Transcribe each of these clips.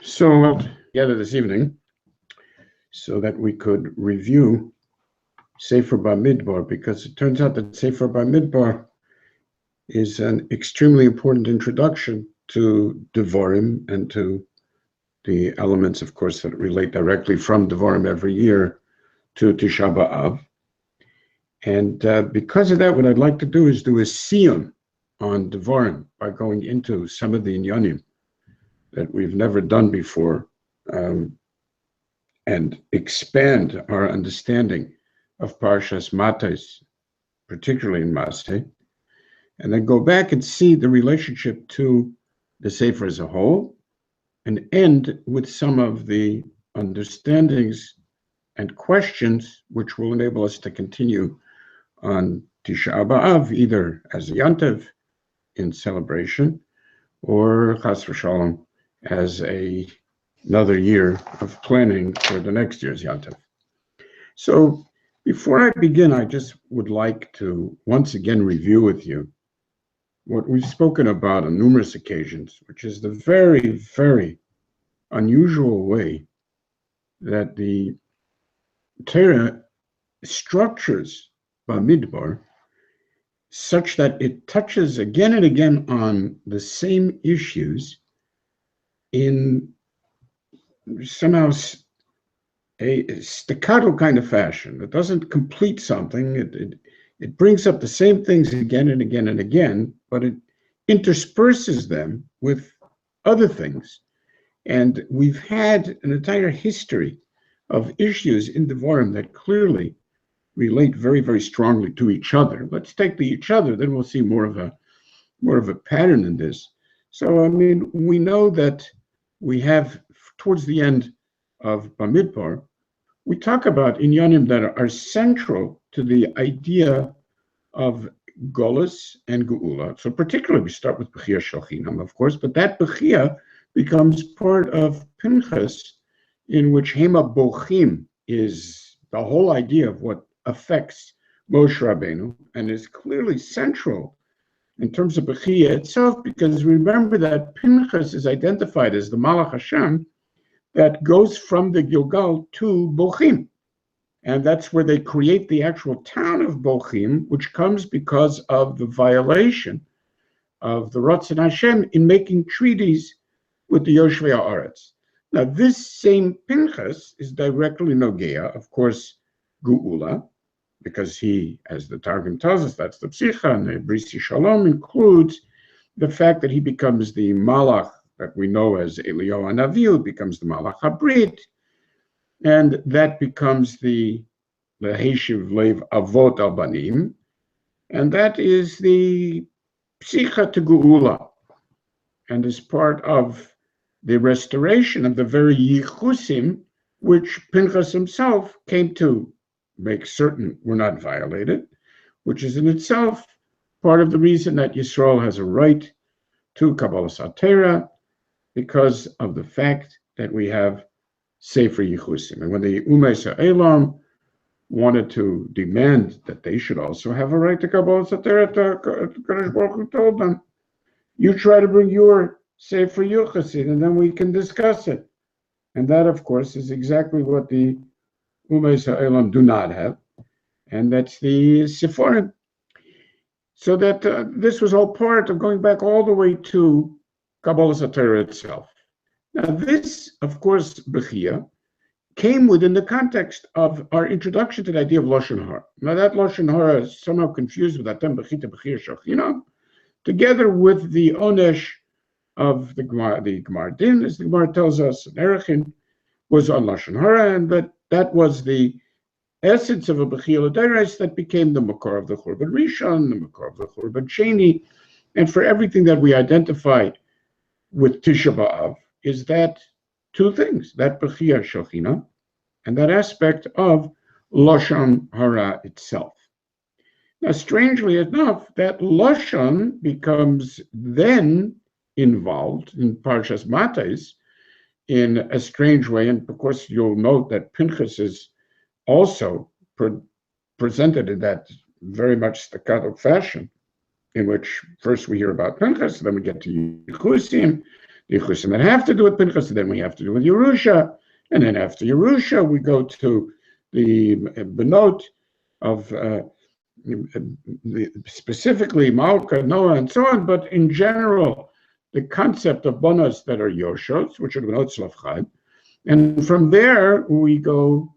So together this evening so that we could review Sefer Bamidbar, because it turns out that Sefer Bamidbar is an extremely important introduction to Devarim and to the elements, of course, that relate directly from Devarim every year to Tisha B'Av. And because of that, what I'd like to do is do a Siyum on Devarim by going into some of the inyanim that we've never done before, and expand our understanding of Parshas Matos, particularly in Maseh, and then go back and see the relationship to the Sefer as a whole, and end with some of the understandings and questions which will enable us to continue on Tisha B'Av, either as a Yantav in celebration, or Chas v'Shalom as another year of planning for the next year's Yantav. So before I begin, I just would like to once again review with you what we've spoken about on numerous occasions, which is the very, very unusual way that the Torah structures Bamidbar such that it touches again and again on the same issues in somehow a staccato kind of fashion. It doesn't complete something. It brings up the same things again and again and again, but it intersperses them with other things. And we've had an entire history of issues in Devarim that clearly relate very, very strongly to each other. Let's take the each other, then we'll see more of a pattern in this. So, I mean, we know that we have, towards the end of Bamidbar, we talk about inyanim that are central to the idea of Golus and Geula. So particularly we start with Bechia Shalchinam, of course, but that Bechia becomes part of Pinchas, in which Hema Bochim is the whole idea of what affects Moshe Rabbeinu, and is clearly central in terms of Bechia itself, because remember that Pinchas is identified as the Malach Hashem that goes from the Gilgal to Bochim. And that's where they create the actual town of Bochim, which comes because of the violation of the Ratzon Hashem in making treaties with the Yoshvei Haaretz. Now, this same Pinchas is directly Nogea, of course, Geula, because he, as the Targum tells us, that's the Psicha, and the Brisi Shalom includes the fact that he becomes the Malach that we know as Eliyahu Hanavi, who becomes the Malach HaBrit, and that becomes the Heshiv Lev Avot Al Banim, and that is the Psicha to Geula, and is part of the restoration of the very Yichusim, which Pinchas himself came to make certain were not violated, which is in itself part of the reason that Yisrael has a right to Kabbalas HaTorah, because of the fact that we have Sefer Yichusim. And when the Umeis HaElam wanted to demand that they should also have a right to Kabbalas HaTorah, Kadosh Baruch Hu told them, you try to bring your Sefer Yichusim, and then we can discuss it. And that, of course, is exactly what the Umeis HaElam do not have, and that's the Sepharim. So that this was all part of going back all the way to Kabbalas HaTorah itself. Now, this, of course, Bechia, came within the context of our introduction to the idea of Lashon Hara. Now, that Lashon Hara is somehow confused with Atem Bechita Bechia Shachinam, together with the Onesh of the Gemara Din, as the Gemara tells us, and Erechin was on Lashon Hara, and that was the essence of a Bechia L'Deiros that became the Makor of the Churban Rishon, the Makor of the Churban Sheni, and for everything that we identified with Tisha B'Av is that two things, that Bechia Shachina and that aspect of Lashon Hara itself. Now, strangely enough, that Lashon becomes then involved in Parshas Matos in a strange way, and of course you'll note that Pinchas is also presented in that very much staccato fashion, in which first we hear about Pinchas, then we get to Yechusim, the Yichusim that have to do with Pinchas, and then we have to do with Yerusha, and then after Yerusha, we go to the Benot of specifically Malka, Noah, and so on, but in general, the concept of bonos that are Yoshos, which are Benot Slavchad, and from there we go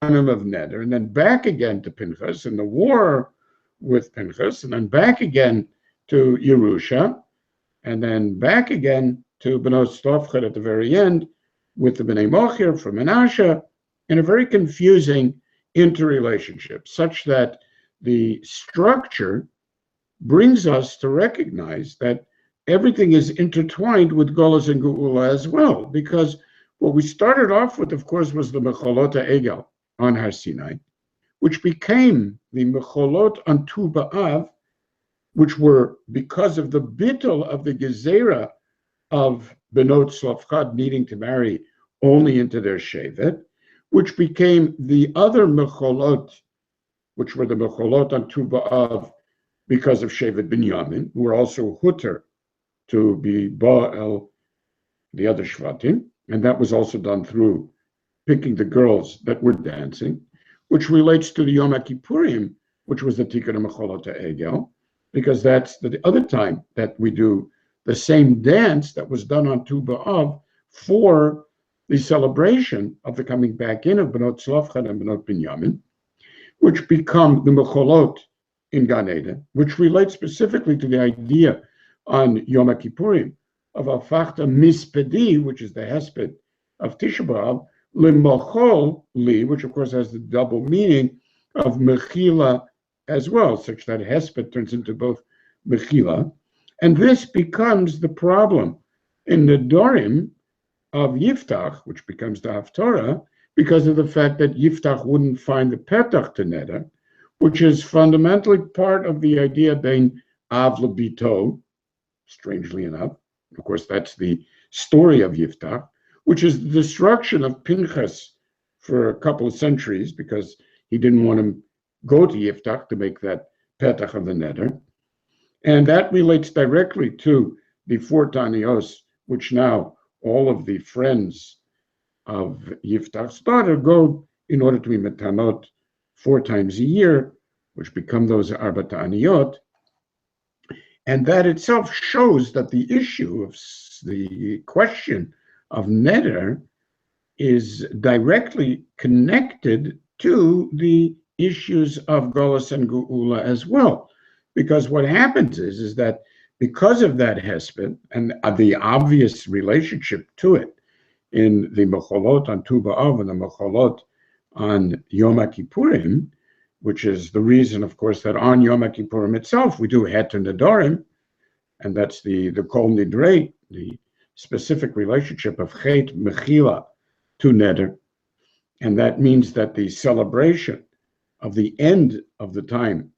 of Neder, and then back again to Pinchas, and the war with Pinchas, and then back again to Yerusha, and then back again to Benot Slavchad at the very end with the Bnei Mochir from Menashe, in a very confusing interrelationship, such that the structure brings us to recognize that everything is intertwined with Golos and Geula as well, because what we started off with, of course, was the Mecholot Egel on Har Sinai, which became the Mecholot on Tu B'Av, which were because of the bittul of the Gezerah of Benot Slavchad needing to marry only into their Shevet, which became the other Mecholot, which were the Mecholot on Tu B'Av because of Shevet Binyamin, who were also Hutter to be Ba'el, the other Shvatim, and that was also done through picking the girls that were dancing, which relates to the Yom Kippurim, which was the Tikkun Mecholot Egel, because that's the other time that we do the same dance that was done on Tu B'Av for the celebration of the coming back in of Benot Slavchad and Benot Binyamin, which become the Mecholot in Gan Eden, which relates specifically to the idea on Yom Kippurim of Afachta Mispedi, which is the Hesped of Tisha B'Av, Limachol Li, which of course has the double meaning of Mechila as well, such that Hesped turns into both Mechila. And this becomes the problem in the Dorim of Yiftach, which becomes the Haftorah, because of the fact that Yiftach wouldn't find the Petach to Neder, which is fundamentally part of the idea being Av Lebito, strangely enough. Of course, that's the story of Yiftach, which is the destruction of Pinchas for a couple of centuries, because he didn't want to go to Yiftach to make that Petach of the Neder. And that relates directly to the 4 Tanios, which now all of the friends of Yiftach's daughter go in order to be metanot 4 times a year, which become those Arba Ta'aniyot. And that itself shows that the issue of the question of Neder is directly connected to the issues of Golos and Geula as well. Because what happens is that because of that Hesped and the obvious relationship to it in the Mecholot on Tu B'Av and the Mecholot on Yom Kippurim, which is the reason, of course, that on Yom Kippurim itself we do Het and Nedarim, and that's the Kol Nidrei, the specific relationship of Chet Mechila to Neder, and that means that the celebration of the end of the time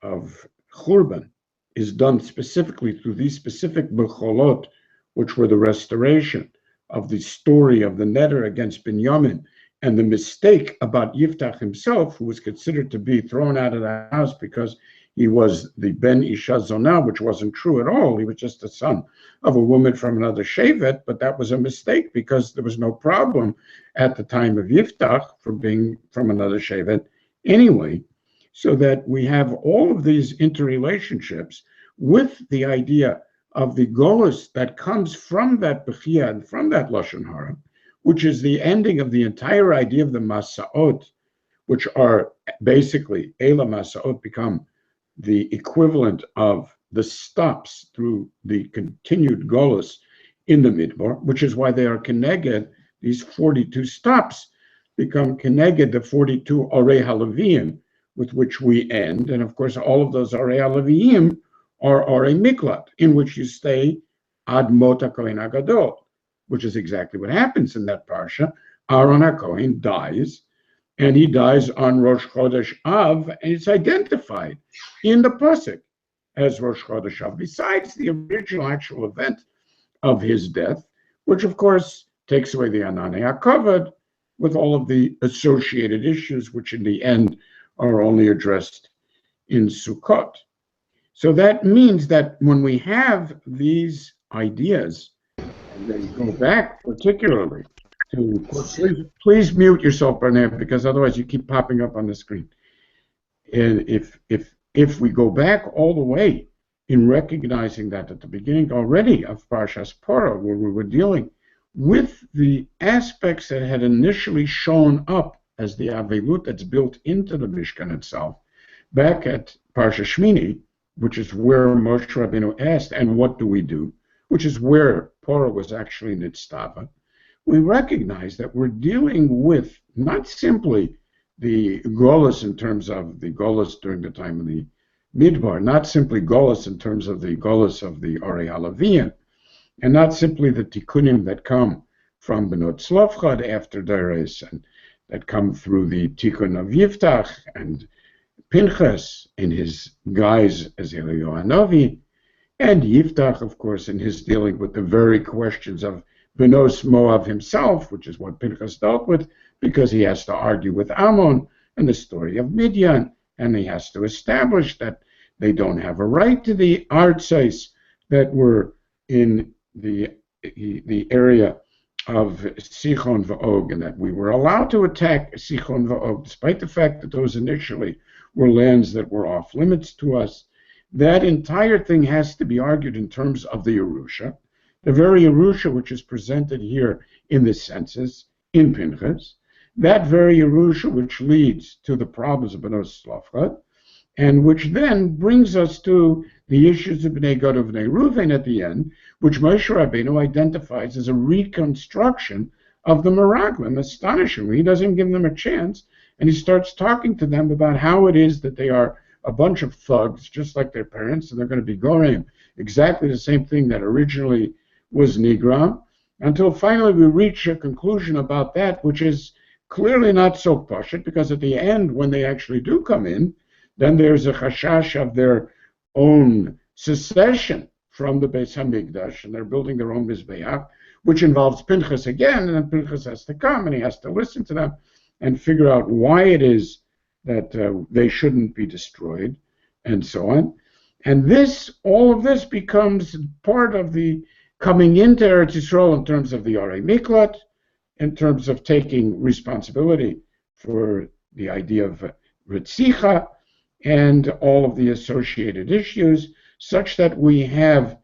of Churban is done specifically through these specific Mecholot, which were the restoration of the story of the Neder against Binyamin, and the mistake about Yiftach himself, who was considered to be thrown out of the house because he was the Ben Isha Zonah, which wasn't true at all. He was just the son of a woman from another Shevet, but that was a mistake because there was no problem at the time of Yiftach for being from another Shevet anyway. So that we have all of these interrelationships with the idea of the Golus that comes from that Bechia and from that Lashon Hara, which is the ending of the entire idea of the Masaot, which are basically, Eila Masaot become the equivalent of the stops through the continued Golus in the Midbar, which is why they are Keneged, these 42 stops become Keneged, the 42 Orei HaLeviim, with which we end. And of course, all of those Orei HaLeviim are Orei Miklat, in which you stay Ad Mot HaKohen HaGadol, which is exactly what happens in that parsha. Aaron HaKohen dies, and he dies on Rosh Chodesh Av, and it's identified in the pasuk as Rosh Chodesh Av, besides the original actual event of his death, which of course takes away the Ananei HaKavod with all of the associated issues, which in the end are only addressed in Sukkot. So that means that when we have these ideas And they go back particularly to, please mute yourself, Barnett, because otherwise you keep popping up on the screen. And if we go back all the way in recognizing that at the beginning already of Parshas Porah, where we were dealing with the aspects that had initially shown up as the Avelut that's built into the Mishkan itself, back at Parsha Shmini, which is where Moshe Rabbeinu asked, and what do we do? Which is where Porah was actually Nitztava. We recognize that we're dealing with not simply the Golas in terms of the Golas during the time of the Midbar, not simply Golas in terms of the Golas of the Arei Halavian, and not simply the Tikkunim that come from Benot Tzlofchad after Dares, and that come through the Tikkun of Yiftach and Pinchas in his guise as Eliyahu Hanavi, and Yiftach, of course, in his dealing with the very questions of Benos Moav himself, which is what Pinchas dealt with, because he has to argue with Ammon and the story of Midian, and he has to establish that they don't have a right to the artsais that were in the area of Sichon V'Og, and that we were allowed to attack Sichon V'Og, despite the fact that those initially were lands that were off limits to us. That entire thing has to be argued in terms of the Yerusha, the very Yerusha which is presented here in the census, in Pinchas, that very Yerusha which leads to the problems of Benos Tzlofchad, and which then brings us to the issues of Bnei Gad of Bnei Reuven at the end, which Moshe Rabbeinu identifies as a reconstruction of the Meraglim. Astonishingly, he doesn't give them a chance, and he starts talking to them about how it is that they are a bunch of thugs, just like their parents, and they're going to be gorim, exactly the same thing that originally was Nigram, until finally we reach a conclusion about that, which is clearly not so pashut, because at the end, when they actually do come in, then there's a chashash of their own secession from the Beis Hamikdash, and they're building their own Mizbeach, which involves Pinchas again, and then Pinchas has to come, and he has to listen to them and figure out why it is that they shouldn't be destroyed, and so on. And this, all of this becomes part of the coming into Eretz Yisrael in terms of the Arei Miklat, in terms of taking responsibility for the idea of Ritzicha, and all of the associated issues, such that we have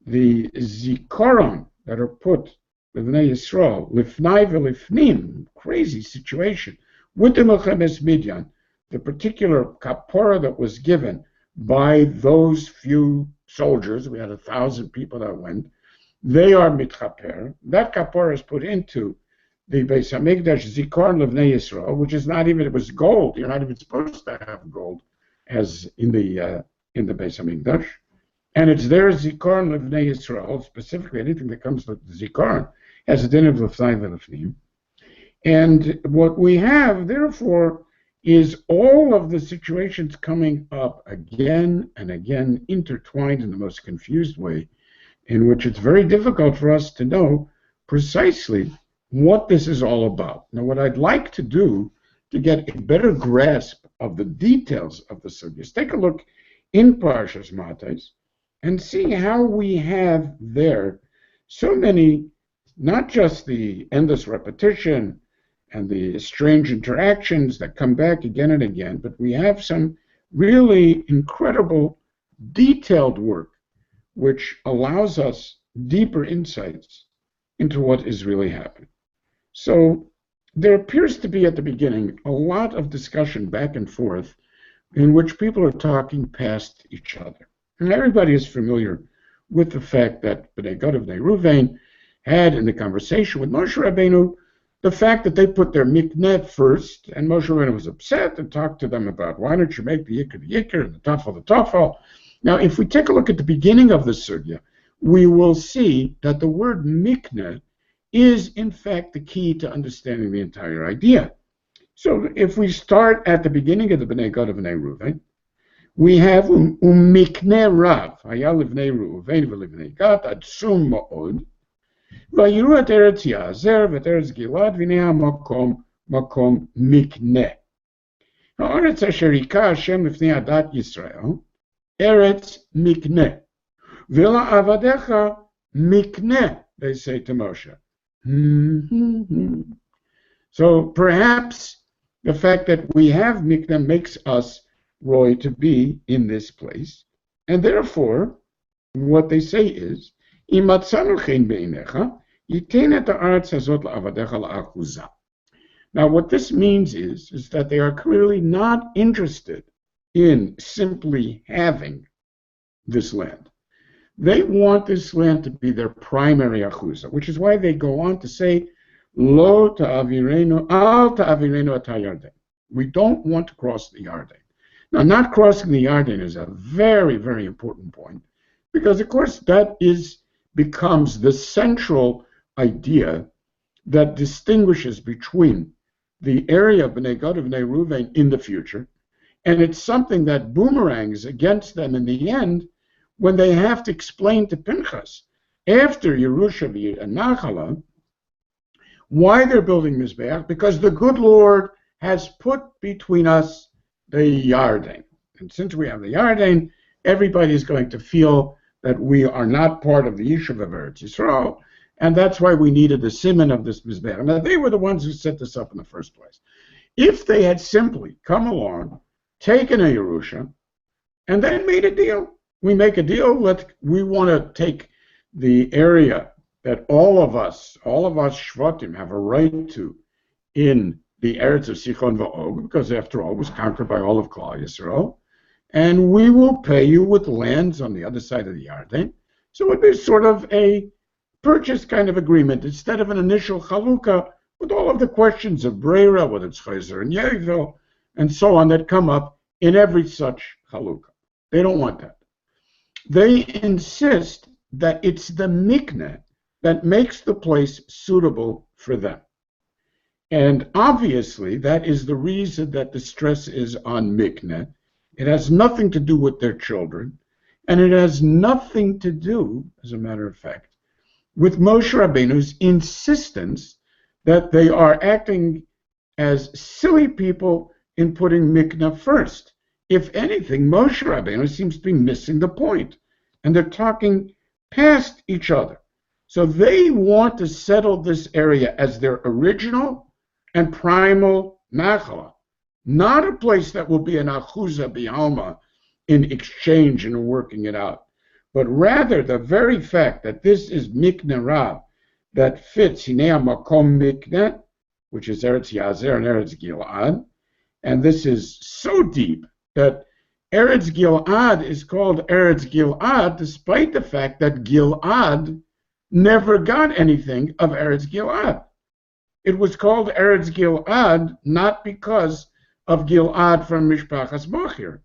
the zikaron that are put with Bnei Yisrael, lifnai v'lifnim, crazy situation, with the Milchemes Midian, the particular kapora that was given by those few soldiers, we had 1,000 people that went, they are mitchaper. That kapora is put into the Beis Hamikdash zikaron l'Bnei Yisrael, which is not even, it was gold. You're not even supposed to have gold, as in the Beis Hamikdash, and it's their zikaron l'Bnei Yisrael, specifically anything that comes with the zikaron has a din of l'fnai v'lifnim. And what we have, therefore, is all of the situations coming up again and again, intertwined in the most confused way, in which it's very difficult for us to know precisely what this is all about. Now, what I'd like to do to get a better grasp of the details of the sugyas, take a look in Parshas Matos and see how we have there so many, not just the endless repetition and the strange interactions that come back again and again, but we have some really incredible detailed work which allows us deeper insights into what is really happening. So there appears to be at the beginning a lot of discussion back and forth in which people are talking past each other. And everybody is familiar with the fact that Bnei Gad of Bnei Reuven had in the conversation with Moshe Rabbeinu the fact that they put their mikneh first, and Moshe Rabbeinu was upset and talked to them about why don't you make the yikr and the tafel. Now, if we take a look at the beginning of the sugya, we will see that the word mikneh is in fact the key to understanding the entire idea. So if we start at the beginning of the Bnei Gad of Bnei Reuven, we have mikneh rav, haya livnei Reuven v'livnei Gad, adsum ma'od, vayiru et eretz Yazer v'et eretz Gilad v'nei ha'makom makom mikneh. Ha'aretz asher hika Hashem lifnei adat Yisrael, eretz mikneh, v'la avadecha mikneh they say to Moshe. So perhaps the fact that we have Mikna makes us Roy to be in this place. And therefore, what they say is, now what this means is that they are clearly not interested in simply having this land. They want this land to be their primary achuza, which is why they go on to say, Lo ta'avirenu, al ta'avirenu at Yarden. We don't want to cross the Yarden. Now, not crossing the Yarden is a very, very important point, because, of course, that becomes the central idea that distinguishes between the area of Bnei Gad and Bnei Reuven in the future, and it's something that boomerangs against them in the end when they have to explain to Pinchas, after Yerusha and Nachala, why they're building Mizbeach, because the good Lord has put between us the Yarden. And since we have the Yarden, everybody is going to feel that we are not part of the Yishuv of Eretz Yisrael, and that's why we needed the Siman of this Mizbeach. Now, they were the ones who set this up in the first place. If they had simply come along, taken a Yerusha, and then made a deal, we make a deal, we want to take the area that all of us Shvatim have a right to in the Eretz of Sichon Va'og, because after all it was conquered by all of Klal Yisrael, and we will pay you with lands on the other side of the Yarden. So it would be sort of a purchase kind of agreement instead of an initial chalukah with all of the questions of Breira, whether it's Chayzer and Yevel, and so on that come up in every such chalukah. They don't want that. They insist that it's the mikneh that makes the place suitable for them. And obviously, that is the reason that the stress is on mikneh. It has nothing to do with their children, and it has nothing to do, as a matter of fact, with Moshe Rabbeinu's insistence that they are acting as silly people in putting mikneh first. If anything, Moshe Rabbeinu seems to be missing the point, and they're talking past each other. So they want to settle this area as their original and primal nachala, not a place that will be an achuza bi'alma in exchange and working it out, but rather the very fact that this is mikneh rav that fits hinei makom mikneh, which is Eretz Yazer and Eretz Gilad, and this is so deep that Eretz Gilad is called Eretz Gilad despite the fact that Gilad never got anything of Eretz Gilad. It was called Eretz Gilad not because of Gilad from Mishpachas Machir.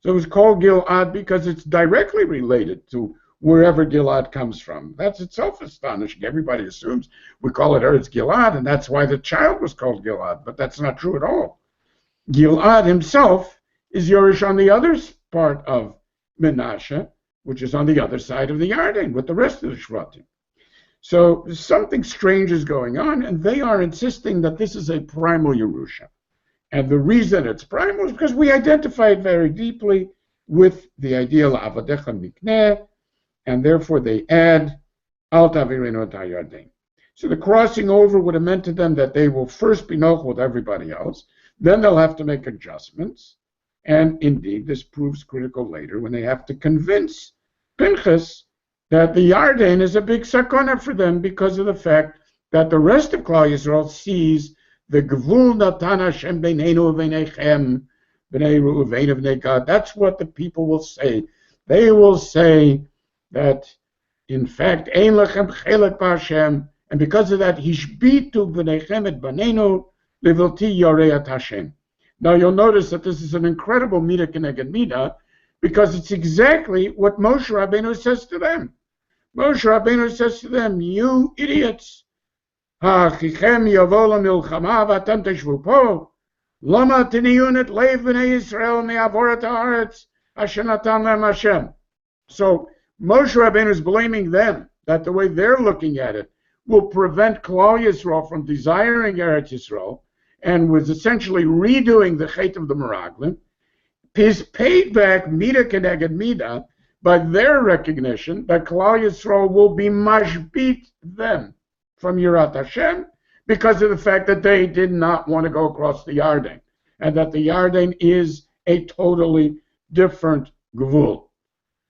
So it was called Gilad because it's directly related to wherever Gilad comes from. That's itself astonishing. Everybody assumes we call it Eretz Gilad, and that's why the child was called Gilad, but that's not true at all. Gilad himself is Yerush on the other part of Menashe, which is on the other side of the Yarden with the rest of the Shvatim. So something strange is going on, and they are insisting that this is a primal Yerusha. And the reason it's primal is because we identify it very deeply with the ideal Avadecha Mikneh, and therefore they add Al Tavirenu et Yarden. So the crossing over would have meant to them that they will first be nochel with everybody else, then they'll have to make adjustments, and indeed this proves critical later when they have to convince Pinchas that the Yarden is a big sakona for them because of the fact that the rest of Klal Yisrael sees the Gvul Natan Hashem Beineinu Veinechem Bnei Reuven Bnei Gad. That's what the people will say. They will say that, in fact, Ein Lechem Chelek B'Hashem, and because of that, Hishbitu B'Neichem et Baneinu Levilti Yoreat Hashem. Now you'll notice that this is an incredible Midah Keneged Midah, because it's exactly what Moshe Rabbeinu says to them. Moshe Rabbeinu says to them, you idiots, ha'chichem yavo lamilchama v'atem teshvu po, lama tiniyun et leiv b'nei Yisrael me'avorat ha'aretz asher natan lehem Hashem. So Moshe Rabbeinu is blaming them, that the way they're looking at it will prevent Klal Yisrael from desiring Eretz Yisrael, and was essentially redoing the Chet of the Meraglim. Is paid back Midah Keneged Midah by their recognition that Klal Yisrael will be mashbit them from Yirat Hashem because of the fact that they did not want to go across the Yarden, and that the Yarden is a totally different gvul.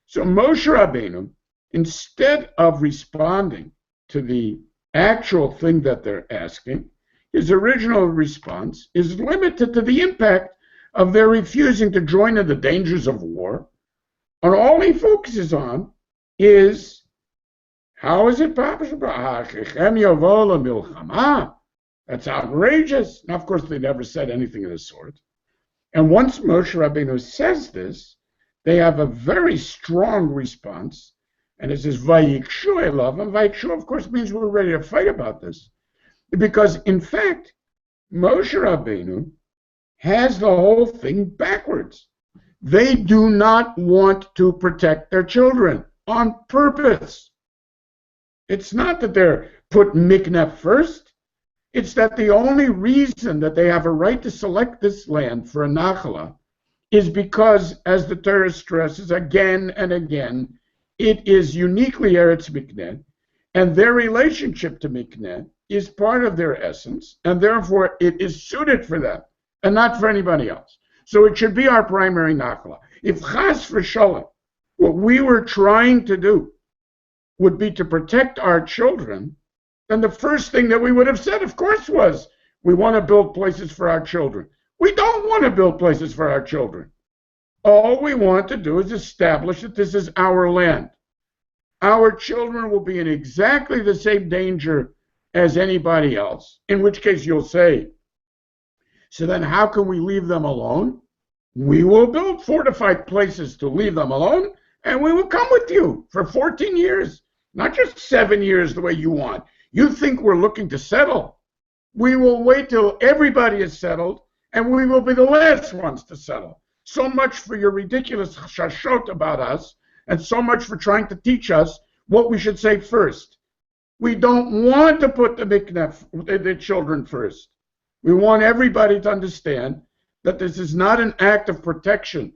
So Moshe Rabbeinu, instead of responding to the actual thing that they're asking, his original response is limited to the impact of their refusing to join in the dangers of war. And all he focuses on is, how is it possible? That's outrageous. Now, of course, they never said anything of the sort. And once Moshe Rabbeinu says this, they have a very strong response. And it says, Vayikshu elav. And Vayikshu, of course, means we're ready to fight about this. Because, in fact, Moshe Rabbeinu has the whole thing backwards. They do not want to protect their children on purpose. It's not that they're put mikneh first. It's that the only reason that they have a right to select this land for a nachala is because, as the Torah stresses again and again, it is uniquely Eretz Mikneh, and their relationship to Mikneh is part of their essence, and therefore it is suited for them, and not for anybody else. So it should be our primary nachala. If chas v'shalom, what we were trying to do would be to protect our children, then the first thing that we would have said, of course, was we want to build places for our children. We don't want to build places for our children. All we want to do is establish that this is our land. Our children will be in exactly the same danger as anybody else, in which case you'll say, so then how can we leave them alone? We will build fortified places to leave them alone, and we will come with you for 14 years, not just 7 years the way you want. You think we're looking to settle. We will wait till everybody is settled, and we will be the last ones to settle. So much for your ridiculous shashot about us, and so much for trying to teach us what we should say first. We don't want to put the children first. We want everybody to understand that this is not an act of protection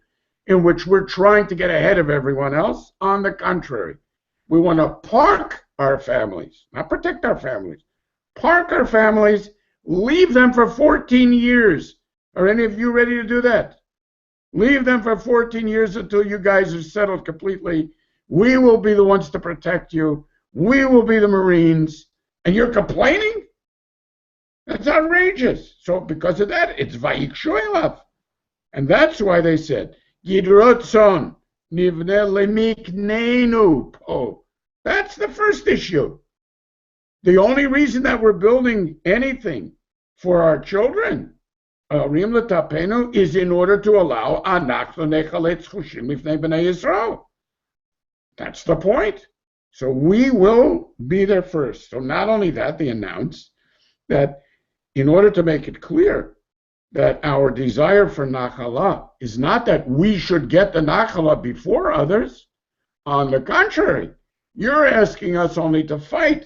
in which we're trying to get ahead of everyone else. On the contrary, we want to park our families, not protect our families. Park our families, leave them for 14 years. Are any of you ready to do that? Leave them for 14 years until you guys are settled completely. We will be the ones to protect you. We will be the Marines. And you're complaining? That's outrageous. So because of that, it's Vayikshu elav. And that's why they said, Gidrotzon nivne lemikneinu po. That's the first issue. The only reason that we're building anything for our children is in order to allow That's the point. So we will be there first. So not only that, they announced that in order to make it clear that our desire for Nachala is not that we should get the Nachala before others. On the contrary, you're asking us only to fight.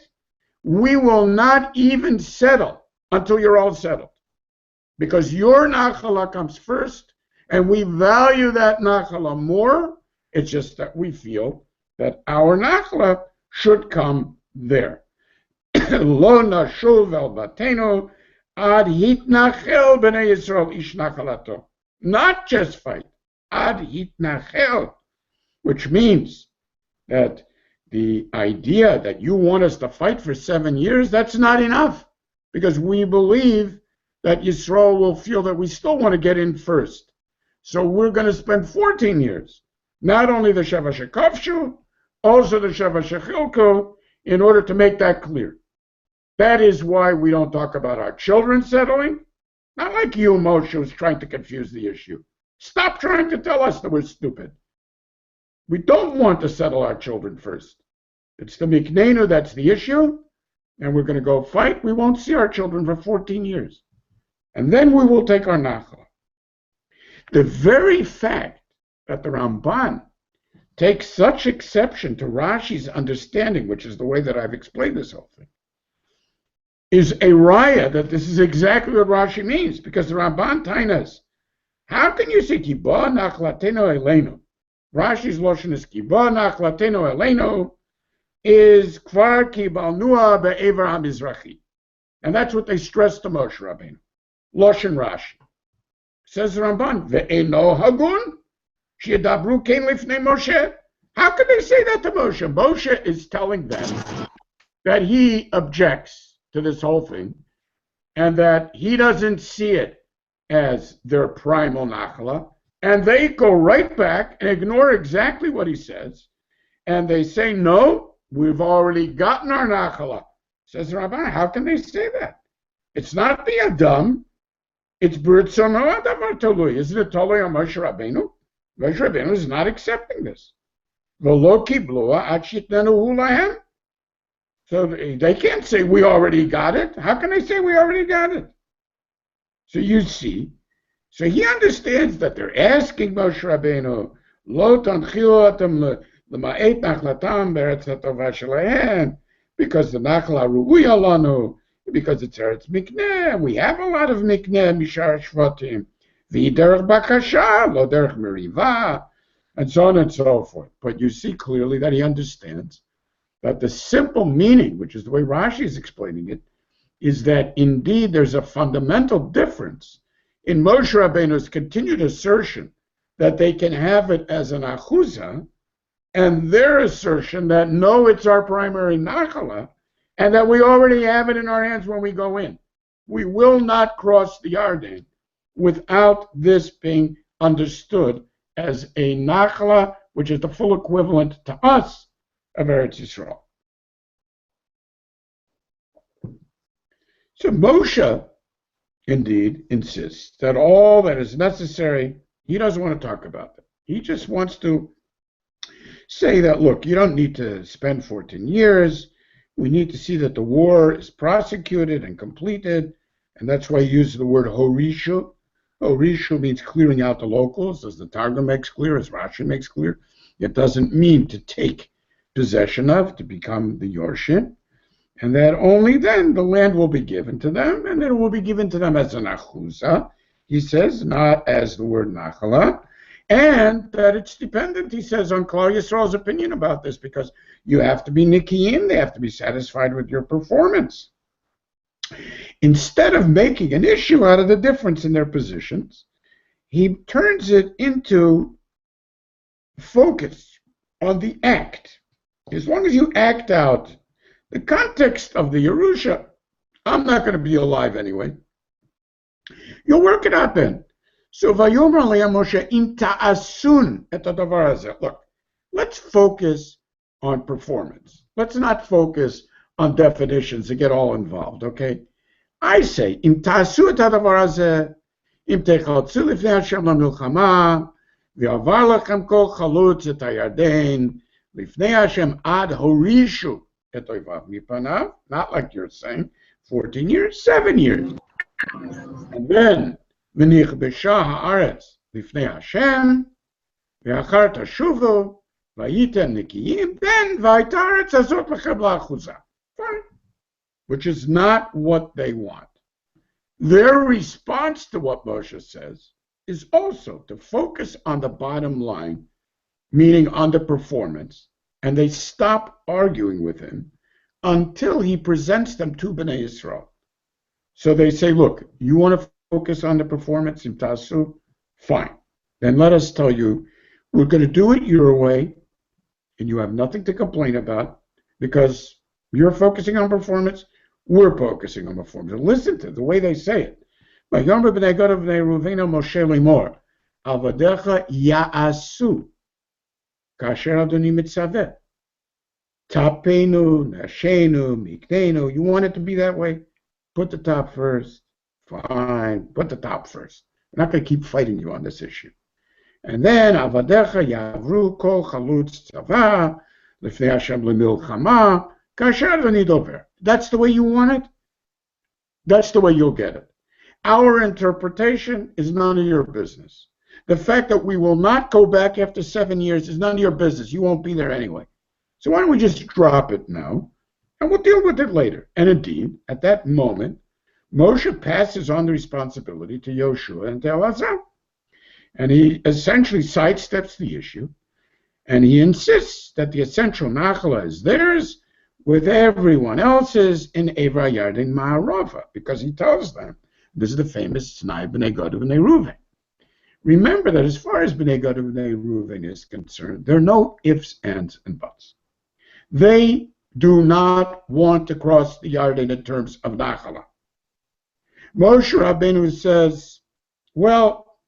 We will not even settle until you're all settled. Because your Nachala comes first, and we value that Nachala more. It's just that we feel that our Nachala should come there. Lo nashuv el batenu ad hitnachel b'nei Yisrael ish nachalato. Not just fight, ad hitnachel, which means that the idea that you want us to fight for 7 years, that's not enough, because we believe that Yisrael will feel that we still want to get in first. So we're going to spend 14 years, not only the Sheva Shekavshu, also the Sheva Shechilko, in order to make that clear. That is why we don't talk about our children settling. Not like you, Moshe, who's trying to confuse the issue. Stop trying to tell us that we're stupid. We don't want to settle our children first. It's the Miknenu that's the issue, and we're going to go fight. We won't see our children for 14 years. And then we will take our Nachala. The very fact that the Ramban takes such exception to Rashi's understanding, which is the way that I've explained this whole thing, is a raya that this is exactly what Rashi means, because the Ramban tells us, how can you say, Ki ba nachlatenu eleinu? Rashi's Loshen is Kiba Nachlatenu Elenu is Kvar Kibalnua Be'ever HaMizrachi. And that's what they stress to Moshe Rabbeinu. Loshen Rashi. Says the Ramban, Ve'eno Hagun, Shi'adabru Kein Lifnei Moshe. How could they say that to Moshe? Moshe is telling them that he objects to this whole thing and that he doesn't see it as their primal nachala. And they go right back and ignore exactly what he says. And they say, no, we've already gotten our nachala. Says the Ramban, how can they say that? It's not the Adam. It's B'ritzono Adavar Tolui. Isn't it Tolui on Moshe Rabbeinu? Moshe Rabbeinu is not accepting this. V'lo kiblua ad shitnenu lahem. So they can't say we already got it. How can they say we already got it? So you see, so he understands that they're asking Moshe Rabbeinu, lo tanchilu atem l'ma'et nachlatam beretz hatova shelahem, because the nachla ru'uya lanu, because it's Eretz Mikneh, we have a lot of Mikneh, Mishar Shvatim, v'derech bakasha, lo derech meriva, and so on and so forth. But you see clearly that he understands that the simple meaning, which is the way Rashi is explaining it, is that indeed there's a fundamental difference in Moshe Rabbeinu's continued assertion that they can have it as an achuza, and their assertion that no, it's our primary nachala, and that we already have it in our hands when we go in. We will not cross the Yarden without this being understood as a nachla, which is the full equivalent to us of Eretz Yisrael. So Moshe, indeed, insists that all that is necessary, he doesn't want to talk about that. He just wants to say that, look, you don't need to spend 14 years. We need to see that the war is prosecuted and completed, and that's why he uses the word horishu. Horishu means clearing out the locals, as the Targum makes clear, as Rashi makes clear. It doesn't mean to take possession of, to become the Yorshin, and that only then the land will be given to them, and it will be given to them as an achuza, he says, not as the word nachala, and that it's dependent, he says, on Klal Yisrael's opinion about this, because you have to be nikiyin, they have to be satisfied with your performance. Instead of making an issue out of the difference in their positions, he turns it into focus on the act. As long as you act out the context of the Yerusha, I'm not going to be alive anyway. You'll work it out then. So Vayomer Leah Moshe im ta'asun et hadavar hazeh. Look, let's focus on performance. Let's not focus on definitions and get all involved, okay? I say, im ta'asu et hadavar hazeh, im techaltzu lifnei Hashem lamilchama, v'avar lachem kol chalutz et hayarden, lifnei Hashem ad horishu et oivav mipanav, not like you're saying, 14 years, 7 years. And then, v'nichbesha ha'aretz lifnei Hashem, v'achar tashuvu, v'yitem nikiyim, then v'ayta ha'aretz azot lechem la'achuza. Fine. Which is not what they want. Their response to what Moshe says is also to focus on the bottom line, meaning on the performance, and they stop arguing with him until he presents them to Bnei Yisrael. So they say, look, you want to focus on the performance in Tasu? Fine. Then let us tell you, we're going to do it your way, and you have nothing to complain about, because you're focusing on performance, we're focusing on performance. Listen to the way they say it. Vayom b'nei Gad b'nei Reuven Moshe lemor, avadecha ya'asu, kasher Adoni mitzaveh. Tapenu, nashenu, miknenu. You want it to be that way? Put the top first. Fine. Put the top first. We're not going to keep fighting you on this issue. And then, avadecha yavru kol chalutz tzava, lifnei Hashem lemilchama, kasher Adoni dover. That's the way you want it? That's the way you'll get it. Our interpretation is none of your business. The fact that we will not go back after 7 years is none of your business. You won't be there anyway. So why don't we just drop it now, and we'll deal with it later. And indeed, at that moment, Moshe passes on the responsibility to Yoshua and to Elazar. And he essentially sidesteps the issue And he insists that the essential nachala is theirs with everyone else's in Eivra Yardin Ma'arova, because he tells them, this is the famous T'nai B'nai Gad B'nai Reuven. Remember that as far as B'nai Gad B'nai Reuven is concerned, there are no ifs, ands, and buts. They do not want to cross the Yarden in terms of nachala. Moshe Rabbeinu says, well,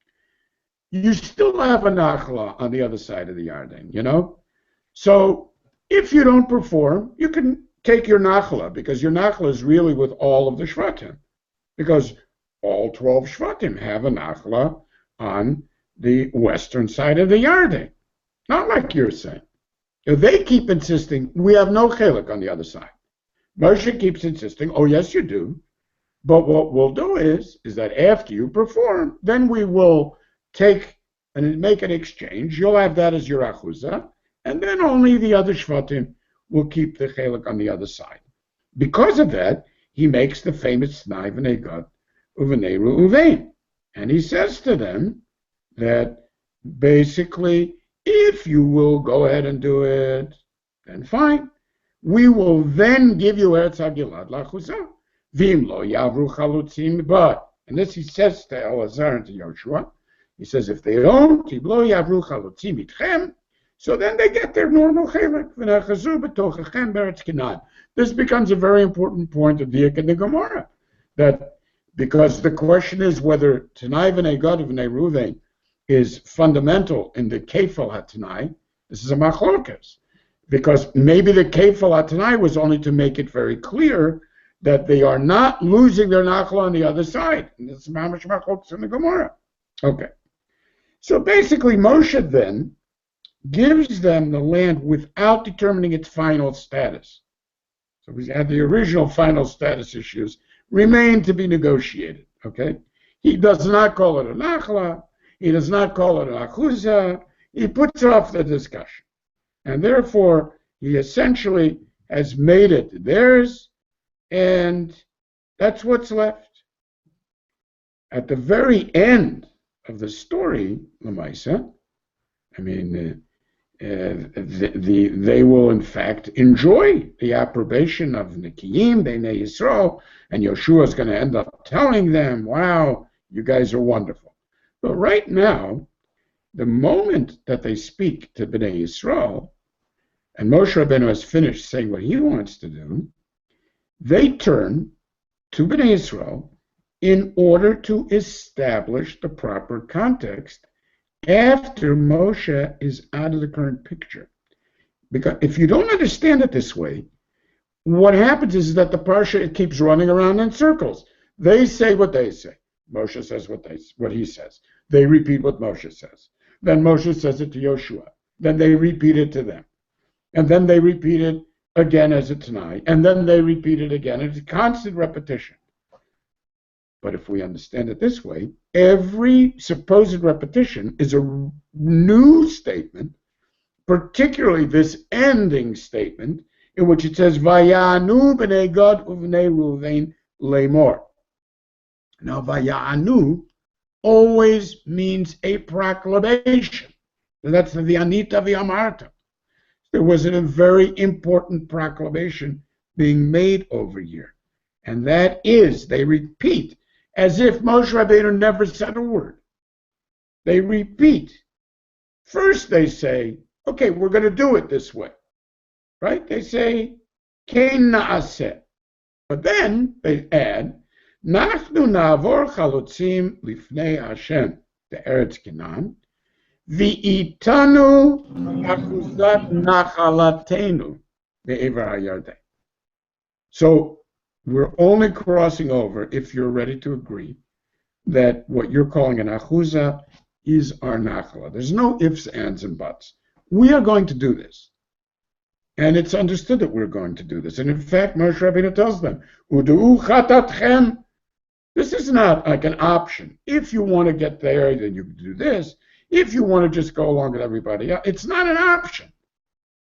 you still have a nachala on the other side of the Yarden, you know? So if you don't perform, you can take your nachala, because your nachala is really with all of the Shvatim, because all 12 Shvatim have a nachala on the western side of the Yarden. Not like you're saying. They keep insisting, we have no chelik on the other side. Moshe keeps insisting, oh yes you do, but what we'll do is that after you perform, then we will take and make an exchange. You'll have that as your achuzah, and then only the other shvatim will keep the chelik on the other side. Because of that, he makes the famous T'nai B'nai Gad U'B'nai Reuven, and he says to them that basically, if you will go ahead and do it, then fine. We will then give you Eretz HaGilad l'achuzah. V'im lo yavru chalutzim, but, and this he says to Elazar and to Yoshua, he says, if they don't, lo yavru chalutzim itchem, so then they get their normal chelik. V'nechazu b'tochachem beretz Canaan. This becomes a very important point of Diak in the Gemara, that because the question is whether T'nai B'nai Gad B'nai Reuven is fundamental in the Kefal HaTanai. This is a machlokas, because maybe the Kefal HaTanai was only to make it very clear that they are not losing their nachla on the other side. And this is mamash machlokas in the Gemara. Okay. So basically Moshe then gives them the land without determining its final status. So we had the original final status issues remain to be negotiated. Okay. He does not call it a nachla. He does not call it an achuzah. He puts off the discussion. And therefore, he essentially has made it theirs, and that's what's left. At the very end of the story, Lamaisa, I mean, they will in fact enjoy the approbation of Nikiyim, Bnei Yisrael, and Yeshua is going to end up telling them, wow, you guys are wonderful. But right now, the moment that they speak to Bnei Yisrael, and Moshe Rabbeinu has finished saying what he wants to do, they turn to Bnei Yisrael in order to establish the proper context after Moshe is out of the current picture. Because if you don't understand it this way, what happens is that the parsha, it keeps running around in circles. They say what they say. Moshe says what he says. They repeat what Moshe says. Then Moshe says it to Yoshua. Then they repeat it to them. And then they repeat it again as a Tanai. And then they repeat it again. It's a constant repetition. But if we understand it this way, every supposed repetition is a new statement, particularly this ending statement, in which it says, Vayanu b'nei Gad u'b'nei Reuven lemor. Now, Vayanu always means a proclamation. And that's the Anita v'Amarta. There was a very important proclamation being made over here. And that is, they repeat, as if Moshe Rabbeinu never said a word. They repeat. First they say, okay, we're going to do it this way. Right? They say, Kein na'aseh. But then they add, Nachnu na'avor chalutzim lifnei Hashem, the Eretz Canaan, v'itanu achuzat nachalatenu me'ever hayarden. So we're only crossing over if you're ready to agree that what you're calling an achuzah is our nachala. There's no ifs, ands, and buts. We are going to do this. And it's understood that we're going to do this. And in fact, Moshe Rabbeinu tells them, Udu'u chatatchem. This is not like an option. If you want to get there, then you can do this. If you want to just go along with everybody else, it's not an option.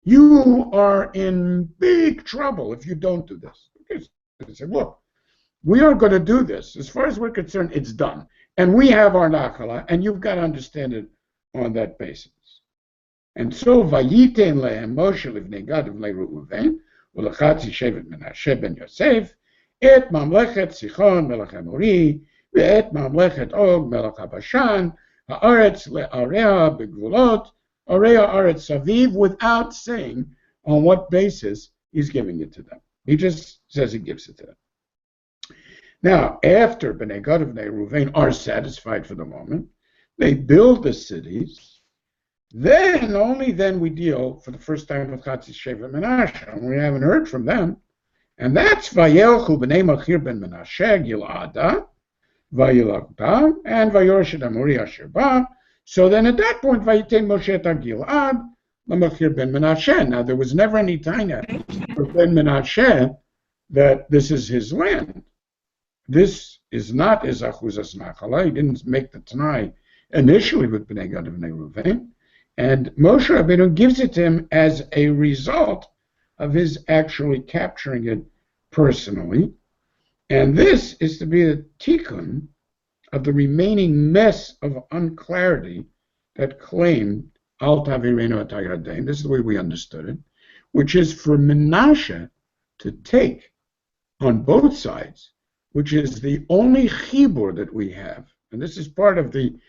You are in big trouble if you don't do this. They say, look, we are going to do this. As far as we're concerned, it's done. And we have our nachala, and you've got to understand it on that basis. And so, Vayiten lehem Moshe livnei Gad uvnei Reuven, ulechatzi shevet Menashe ben Yosef, et mamlechet Sichon melech Amori, ve'et mamlechet Og melech Habashan, haaretz le'area begvulot, area aretz saviv, without saying on what basis he's giving it to them. He just says he gives it to them. Now, after Bnei Gad and Bnei Reuven are satisfied for the moment, they build the cities. Then, only then, we deal for the first time with Chatzi Shevet Menashe, and we haven't heard from them. And that's Vayelchu Bnei Machir ben Menashe Gilada, Vayilagda, and Vayorshid Amori Asher Ba. So then, at that point, Vayiten Moshe et Gilad, Machir ben Menashe. Now, there was never any taina for ben Menashe that this is his land. This is not his achuzas nachala. He didn't make the Tanai initially with Bnei Gad and Bnei Reuven. And Moshe Rabbeinu gives it to him as a result of his actually capturing it personally. And this is to be the tikkun of the remaining mess of unclarity that claimed Al Tavirenu et Hayarden. This is the way we understood it, which is for Menashe to take on both sides, which is the only chibur that we have. And this is part of the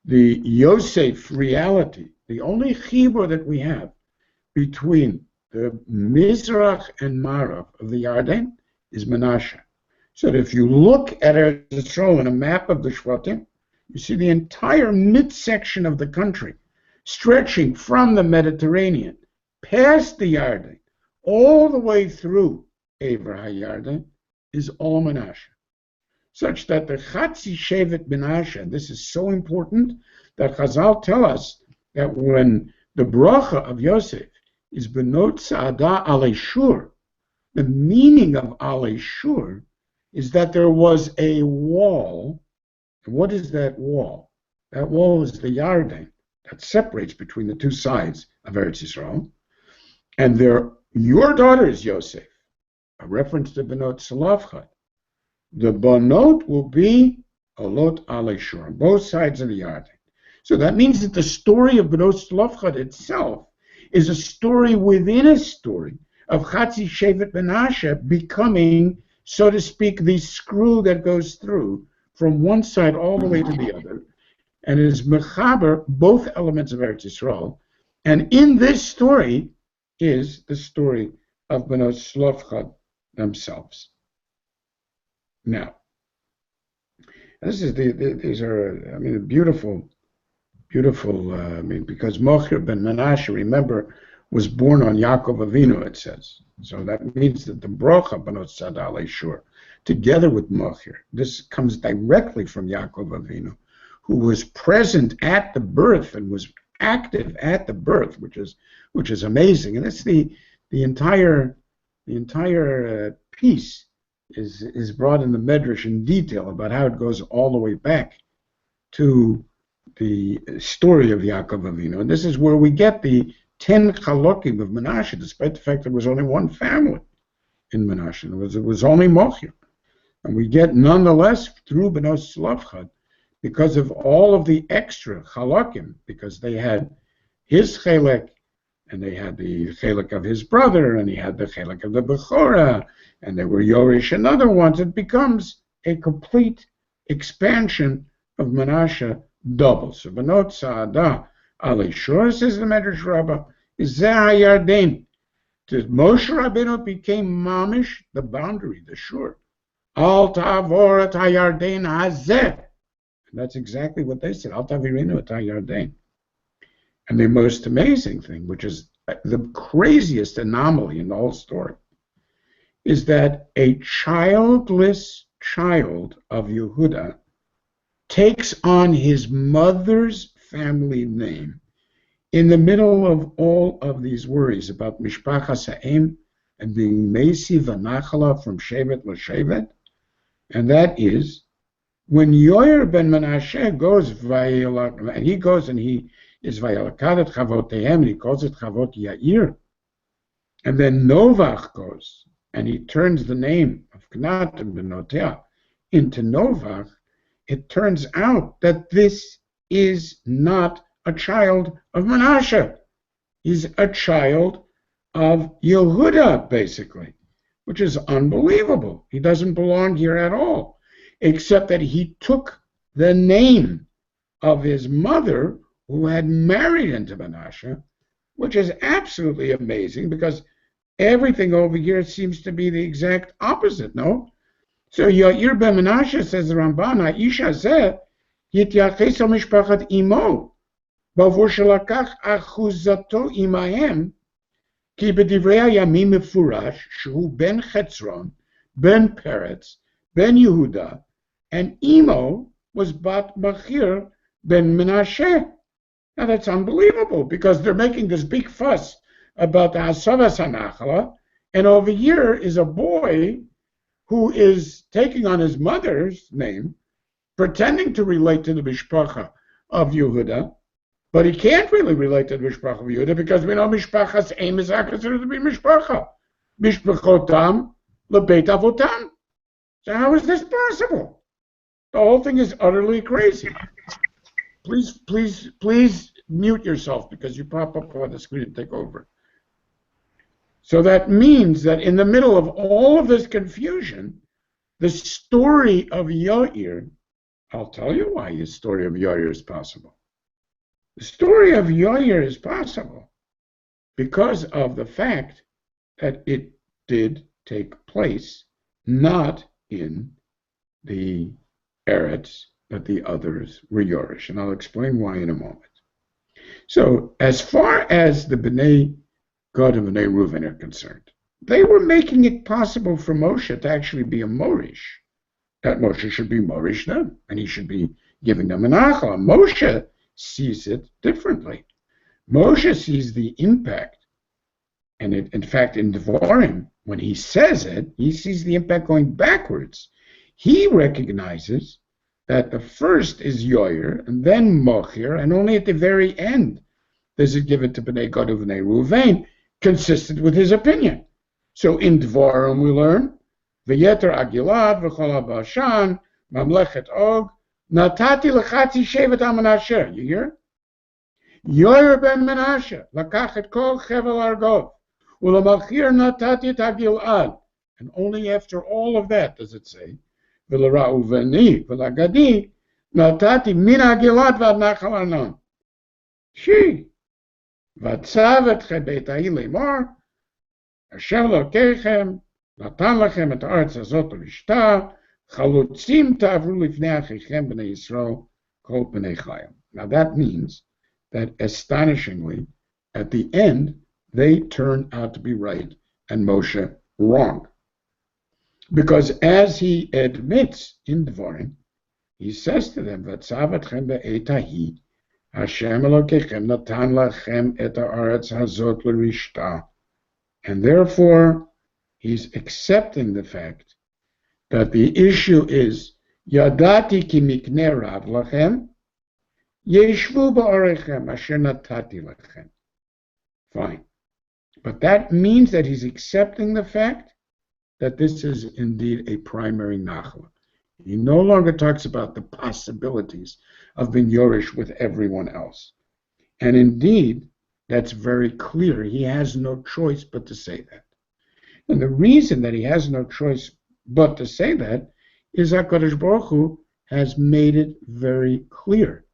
Yosef reality. The only chibur that we have between the Mizrach and Marav of the Yarden is Menashe. So that if you look at Eretz Yisrael in a map of the Shvatim, you see the entire midsection of the country stretching from the Mediterranean, past the Yarden, all the way through Ever HaYarden, is all Menashe. Such that the Chatzi Shevet Menashe, this is so important that Chazal tell us that when the bracha of Yosef is Benot Sa'ada Alei Shur, the meaning of Alei Shur is that there was a wall. And what is that wall? That wall is the Yarden that separates between the two sides of Eretz Yisrael. And your daughter is Yosef, a reference to Benot Salafchat. The Banot will be Olot Alei Shur, on both sides of the Yarden. So that means that the story of Benot Salafchat itself is a story within a story of Chatzi Shevet Menashe becoming, so to speak, the screw that goes through from one side all the way to the other, and is mechaber both elements of Eretz Yisrael. And in this story is the story of Benot Salafchat themselves. Now, this is these are, I mean, beautiful, because Mochir ben Menashe, remember, was born on Yaakov Avinu, it says. So that means that the bracha Benot Sa'ada Alei Shur, together with Mochir, this comes directly from Yaakov Avinu, who was present at the birth and was active at the birth, which is amazing. And that's the entire piece is brought in the Medrash in detail about how it goes all the way back to the story of Yaakov Avinu. And this is where we get the 10 chalokim of Menashe, despite the fact there was only one family in Menashe. It was only Mochir. And we get, nonetheless, through Benot Salafchat, because of all of the extra chalokim, because they had his chelek, and they had the chelek of his brother, and he had the chelek of the Bechorah, and there were Yorish and other ones. It becomes a complete expansion of Menashe double. So Benot Sa'ada Alei Shur, says the Medrash Rabbah, is Zeh HaYarden. Moshe Rabbeinu became mamish, the boundary, the shur. Al Ta'avor et HaYarden Hazeh. And that's exactly what they said. Al Ta'virenu et HaYarden. And the most amazing thing, which is the craziest anomaly in the whole story, is that a childless child of Yehuda takes on his mother's family name in the middle of all of these worries about Mishpachas Ha'em and being Mesi V'Nachala from Shevet L'Shevet, and that is when Yoyer ben Menashe goes, and he goes and he is Vayalakadet Chavotehem, and he calls it Chavot Yair, and then Novach goes and he turns the name of Knat and Benotea into Novach. It turns out that this is not a child of Menashe. He's a child of Yehuda, basically, which is unbelievable. He doesn't belong here at all, except that he took the name of his mother, who had married into Menashe, which is absolutely amazing because everything over here seems to be the exact opposite, no? So Yair ben Menashe, says the Ramban, Ha'isha zeh yityaches al mishpachat imo, bavur shelakach achuzato imahem, כי בדברי הימים מפורש שהוא בן חצרון, בן פרץ, בן יהודה, and Imo was Bat Machir ben Menashe. Now that's unbelievable because they're making this big fuss about the Hasavas HaNachala, and over here is a boy who is taking on his mother's name, pretending to relate to the Mishpacha of Yehuda, but he can't really relate to the Mishpacha of Yehuda because we know Mishpachas Amos are considered to be Mishpacha. Mishpachotam lebeit avotam. So how is this possible? The whole thing is utterly crazy. Please mute yourself because you pop up on the screen and take over. So that means that in the middle of all of this confusion, the story of Yair, I'll tell you why the story of Yair is possible. The story of Yair is possible because of the fact that it did take place not in the Eretz, but the others were Yorish, and I'll explain why in a moment. So as far as the Bnei Gad and Bnei Reuven are concerned, they were making it possible for Moshe to actually be a Morish, that Moshe should be Morish them, and he should be giving them an Achla. Moshe sees it differently. Moshe sees the impact, and in fact in Devarim, when he says it, he sees the impact going backwards. He recognizes that the first is Yoyer, and then Mochir, and only at the very end does it give it to Bnei Gad and Bnei Reuven, consistent with his opinion. So in Devarim we learn, V'yeter Agilad v'chol Bashan, Mamlechet Og, Natati l'chatzi shevet ha-Menashe. You hear? Yoyer ben Menashe, lakach et kol chevel argov, u'lamachir natati et ha-Gilad. And only after all of that does it say, V'l'Reuveni v'l'Gadi, natati min ha-Gilad v'ad nachal Arnon. She, v'tzav etchem beit ha'il lemor, Hashem Elokeichem, natan lachem et ha'aretz hazot l'ishta, chalutzim ta'avru lifnei achichem b'nei Yisrael kol b'nei chayim. Now that means that astonishingly, at the end, they turn out to be right and Moshe wrong. Because as he admits in Devarim, he says to them, V'tzav etchem be'et hahi, Hashem Elokeichem natan lachem et ha'aretz hazot l'ishta. And therefore, he's accepting the fact that the issue is Yadati ki mikneh rav lachem, yeshvu ba'arechem asher natati lachem. Fine. But that means that he's accepting the fact that this is indeed a primary nachla. He no longer talks about the possibilities of being Yorish with everyone else. And indeed, that's very clear. He has no choice but to say that. And the reason that he has no choice but to say that is HaKadosh Baruch Hu has made it very clear.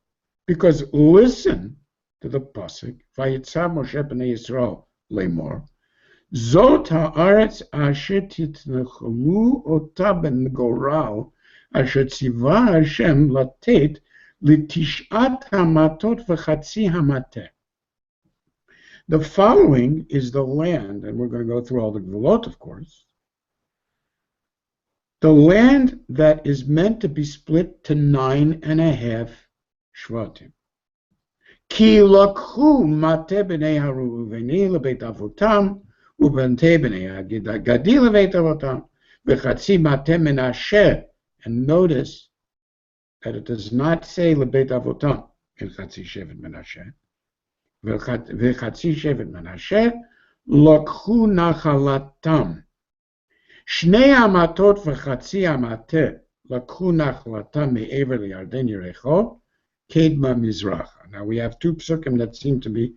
Because listen to the pasuk, Vayitzav Moshe b'nei Yisrael lemor, Zot ha'aretz asher titnechelu ota ben goral, asher tziva Hashem latet l'tish'at hamatot v'chatzi hamateh. The following is the land, and we're going to go through all the Gvulot, of course. The land that is meant to be split to 9.5 Shvatim. Ki lakhu mate b'nei haReuveni lebeit avotam, ubente b'nei Gadi lebeit avotam, v'chatzi mate Menashe. And notice that it does not say lebeit avotam in chatzi shevet Menashe. V'chatzi shevet Menashe lakhu nachalatam. Shnei amatot v'chatzi amate lakhu nachalatam me'ever li'Yarden Yerecho kedma mizracha. Now we have two psukim that seem to be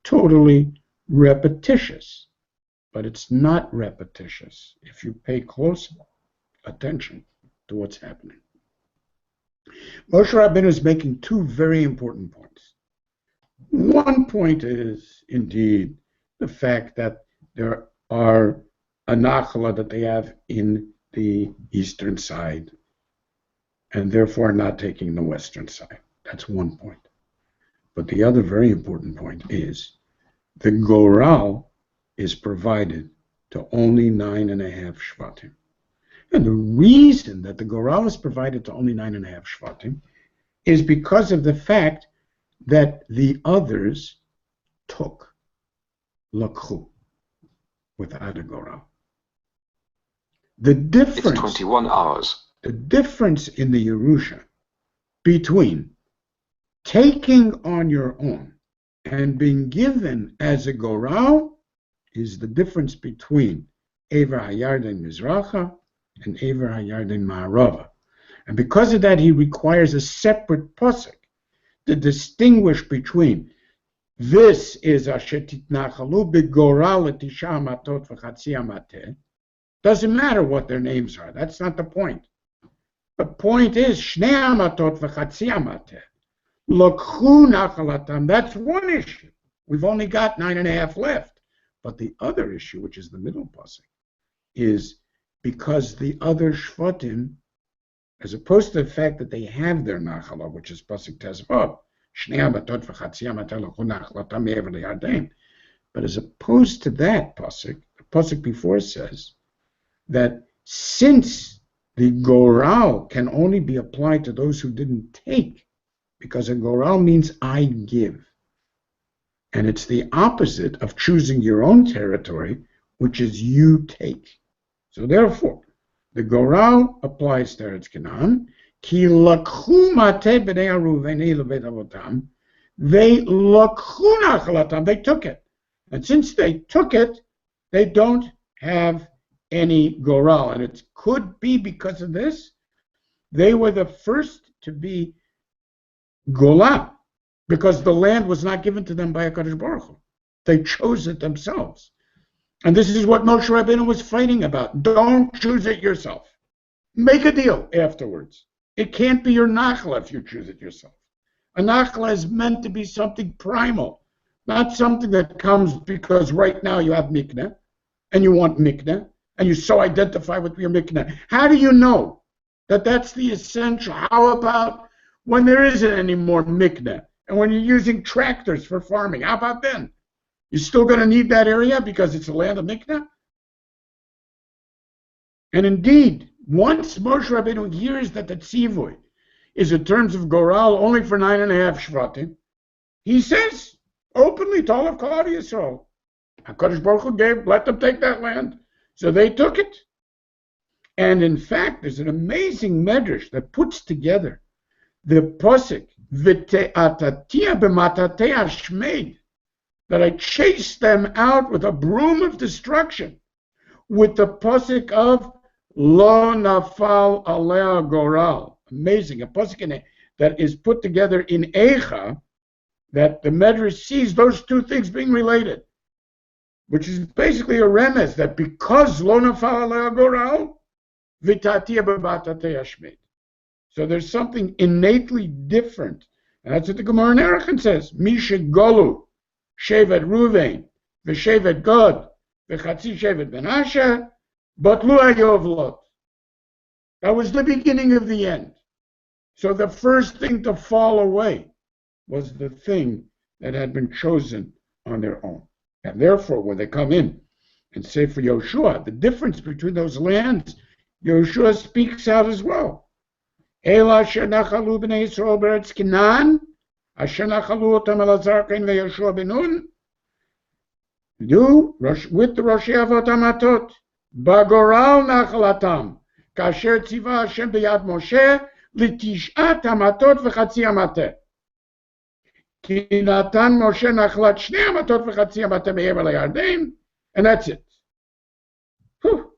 totally repetitious. But it's not repetitious if you pay close attention to what's happening. Moshe Rabbeinu is making two very important points. One point is, indeed, the fact that there are a nachala that they have in the eastern side, and therefore not taking the western side. That's one point. But the other very important point is the goral is provided to only 9.5 shvatim. And the reason that the goral is provided to only 9.5 shvatim is because of the fact that the others took lakhu without a goral. The difference, it's 21 hours. The difference in the Yerusha between taking on your own and being given as a goral is the difference between Ever HaYarden Mizracha and Ever HaYarden Ma'arava. And because of that, he requires a separate pasuk to distinguish between this is Asher Titnachalu B'Goral L'Tish'a Matot V'Chatzi Amateh. Doesn't matter what their names are. That's not the point. The point is Shnei Amatot V'Chatzi Amateh. Lokhu Nachalatam. That's one issue. We've only got 9.5 left. But the other issue, which is the middle pasuk, is because the other shvatim, as opposed to the fact that they have their nachala, which is pasuk tezvav, shnei amatot v'chatzi amatot lokhu nachalatam me'ever liyarden. But as opposed to that pasuk, the pasuk before says that since the goral can only be applied to those who didn't take, because a goral means I give. And it's the opposite of choosing your own territory, which is you take. So therefore, the goral applies to Eretz Canaan. Ki lakhu mateh b'nei Reuven levet avotam. They lakhu nachalatam. They took it. And since they took it, they don't have any goral. And it could be because of this. They were the first to be golah, because the land was not given to them by HaKadosh Baruch Hu. They chose it themselves. And this is what Moshe Rabbeinu was fighting about. Don't choose it yourself. Make a deal afterwards. It can't be your nachla if you choose it yourself. A nachla is meant to be something primal, not something that comes because right now you have mikneh, and you want mikneh, and you so identify with your mikneh. How do you know that that's the essential? How about when there isn't any more mikneh? And when you're using tractors for farming, how about then? You're still going to need that area because it's a land of mikneh? And indeed, once Moshe Rabbeinu hears that the tzivui is in terms of goral only for 9.5 shvatim, he says openly to all of Klal Yisrael, HaKadosh Baruch Hu gave, let them take that land. So they took it. And in fact, there's an amazing medrash that puts together the pasuk, V'te'atatia b'matatei hashmeid, that I chased them out with a broom of destruction, with the pasuk of Lo nafal alea goral. Amazing, a pasuk that is put together in Eicha, that the Medrash sees those two things being related, which is basically a remez that because Lo nafal alea goral, v'tatia b'matatei hashmeid. So there's something innately different. And that's what the Gemara in Erechim says. Misha Golu, Shevet Ruvain, V'Shevet Gad, V'Chatzi Shevet Menashe, Batlu Ayovlot. That was the beginning of the end. So the first thing to fall away was the thing that had been chosen on their own. And therefore, when they come in and say for Yoshua, the difference between those lands, Yoshua speaks out as well. Ela asher nachalu b'nei Yisrael b'Eretz Canaan, asher nachalu otam Elazar Kohen veYoshua ben Nun, with the Roshei Avot Hamatot, b'goral nachalatam, kasher tziva Hashem b'yad Moshe, l'tish'at hamatot v'chatzi hamateh. Ki natan Moshe nachalat shnei hamatot v'chatzi hamateh me'ever le'Yarden, and that's it. Whew.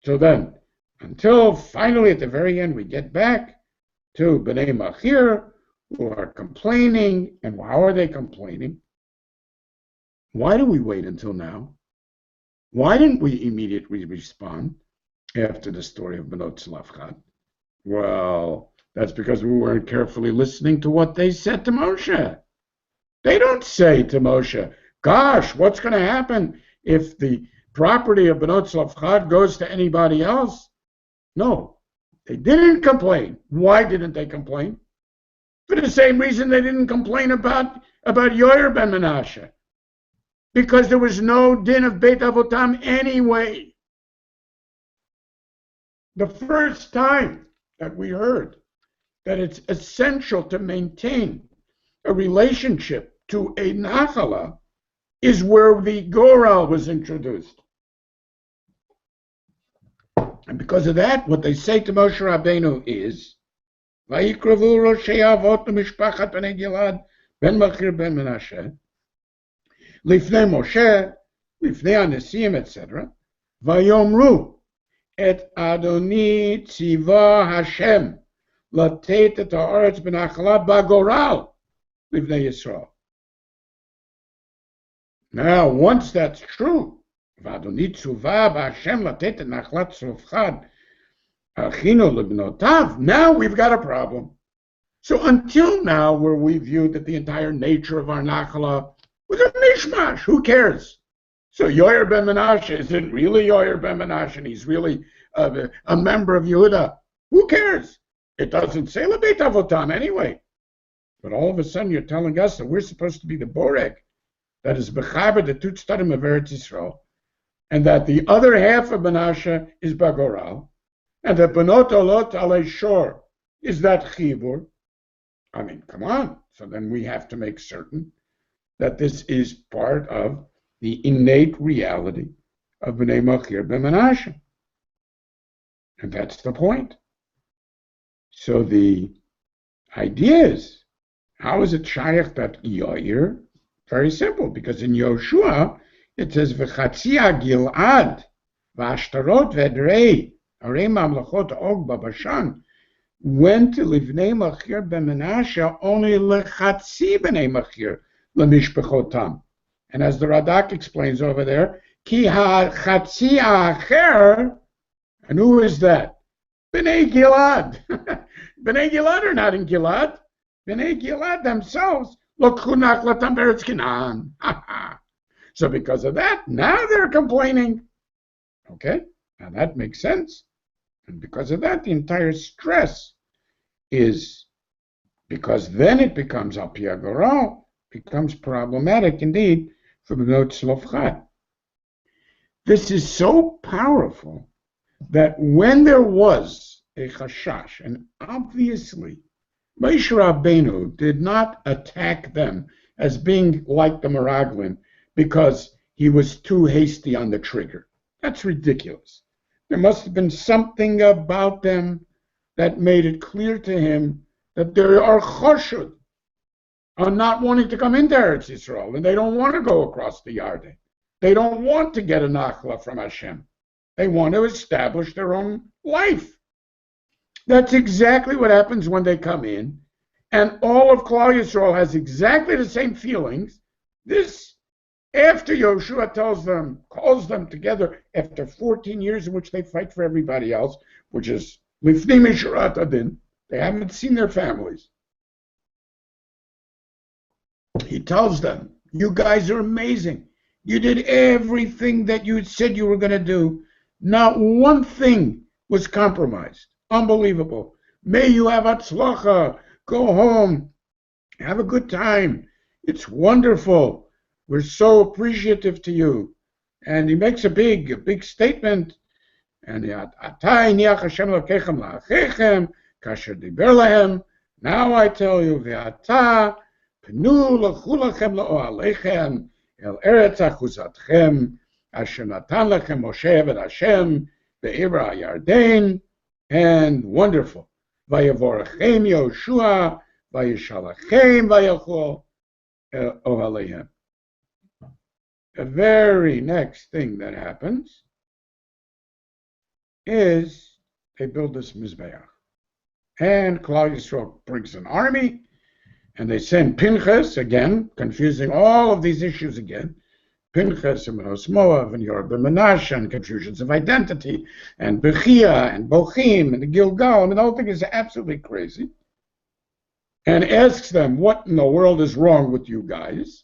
So then, until finally at the very end we get back to Bnei Machir, who are complaining. And how are they complaining? Why do we wait until now? Why didn't we immediately respond after the story of Benot Tzlafchad? Well, that's because we weren't carefully listening to what they said to Moshe. They don't say to Moshe, gosh, what's going to happen if the property of Benot Tzlafchad goes to anybody else? No, they didn't complain. Why didn't they complain? For the same reason they didn't complain about Yoyer ben Menashe. Because there was no din of Beit Avotam anyway. The first time that we heard that it's essential to maintain a relationship to a Nachala is where the Goral was introduced. And because of that, what they say to Moshe Rabbeinu is, Vayikravu Roshei Avot Mishpachat Bnei Gilad ben Machir ben Menashe, Lifnei Moshe, Lifnei Anesim, etc. Vayomru et Adoni Tziva Hashem Latet et Haaretz B'Nachla Bagoral Lifnei Yisrael. Now, once that's true, Vadoni Tzuva Hashem Latet et Nachlat Tzlafchad Achino Libnotav. Now we've got a problem. So until now, where we viewed that the entire nature of our Nachala was a mishmash. Who cares? So Yoyer ben Menashe isn't really Yoyer ben Menashe, and he's really a member of Yehuda. Who cares? It doesn't say Lebeit Avotam anyway. But all of a sudden you're telling us that we're supposed to be the Boreg, that is Bechaber, the Tutstadim of Eretz Yisrael, and that the other half of Menashe is Bagoral, and that Benot Olot Alei Shor is that Chibur. I mean, come on. So then we have to make certain that this is part of the innate reality of Bnei Machir ben Menashe. And that's the point. So the idea is, how is it shaykh that Yair? Very simple, because in Yoshua it says, V'chatzia Gilad, V'ashtarot V'edrei, Arei Mamlachot Og Babashan, went to Livnei Machir ben Menashe only Lechatzi Bnei Machir, Lemishpechotam. And as the Radak explains over there, Ki ha'chatzi ha'acher, and who is that? Bnei Gilad. Bnei Gilad are not in Gilad. Bnei Gilad themselves, Lokhu nachlatam beretz Canaan. So because of that, now they're complaining. Okay, now that makes sense. And because of that, the entire stress is, because then it becomes al pi hagoral, becomes problematic indeed for Benot Tzlafchad. This is so powerful that when there was a chashash, and obviously Moshe Rabbeinu did not attack them as being like the Meraglin because he was too hasty on the trigger. That's ridiculous. There must have been something about them that made it clear to him that there are choshud on not wanting to come into Eretz Yisrael, and they don't want to go across the Yarden. They don't want to get a nachla from Hashem. They want to establish their own life. That's exactly what happens when they come in, and all of Klal Yisrael has exactly the same feelings. This, after Yoshua calls them together after 14 years in which they fight for everybody else, which is Lifnei Mishurat Adin, they haven't seen their families. He tells them, you guys are amazing. You did everything that you said you were going to do. Not one thing was compromised. Unbelievable. May you have atzlacha. Go home. Have a good time. It's wonderful. We're so appreciative to you. And he makes a big statement. And now I tell you, Pnu l'chu lachem la'ohalechem el eretz achuzatchem asher natan lachem Moshe et Hashem be'ivra ha'Yarden, and wonderful. Vayavorachem Yoshua vayishalachem vayachol ohalechem. The very next thing that happens is they build this Mizbeach. And Klal Yisrael brings an army, and they send Pinchas, again, confusing all of these issues again, Pinchas and Benos Moav and Yorub and Menashe and confusions of identity and Bechia and Bochim and the Gilgal. I mean, the whole thing is absolutely crazy. And asks them, what in the world is wrong with you guys?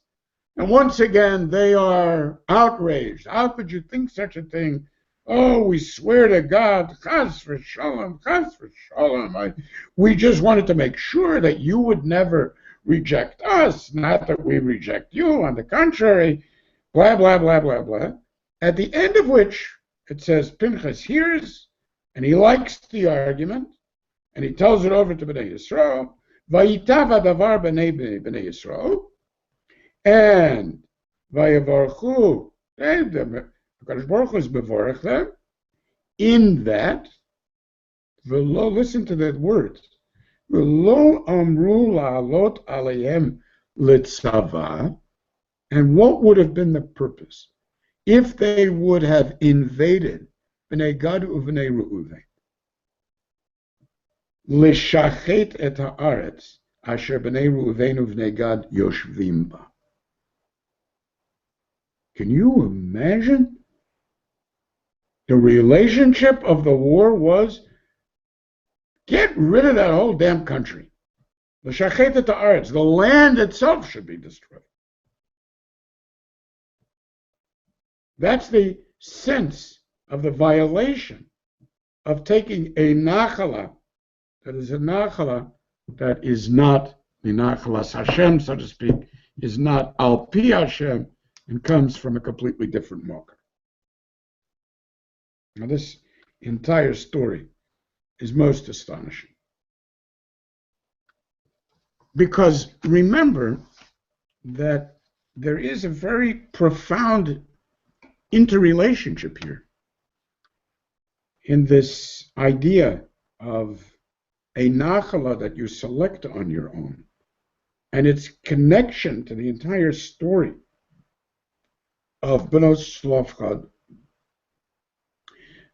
And once again, they are outraged. How could you think such a thing? Oh, we swear to God, chas v'shalom, chas v'shalom. We just wanted to make sure that you would never reject us, not that we reject you. On the contrary, blah, blah, blah, blah, blah. At the end of which, it says, Pinchas hears, and he likes the argument, and he tells it over to Bnei Yisrael, vayitav hadavar b'nei Yisrael, and vayavarchu, HaKadosh Baruch Hu is bevorech them, in that, v'lo, listen to that word, v'lo amru la'alot aleihem litzava, and what would have been the purpose if they would have invaded Bnei Gad u'Bnei Reuven, l'shachet et ha'aretz asher Bnei Reuven u'Bnei Gad yoshvim ba. Can you imagine? The relationship of the war was get rid of that whole damn country. L'shachet et ha'aretz, the land itself should be destroyed. That's the sense of the violation of taking a nachala, that is a nachala that is not the nachalas Hashem, so to speak, is not al pi Hashem, and comes from a completely different mocker. Now this entire story is most astonishing. Because remember that there is a very profound interrelationship here in this idea of a nachala that you select on your own and its connection to the entire story of Benos Tzlofchad,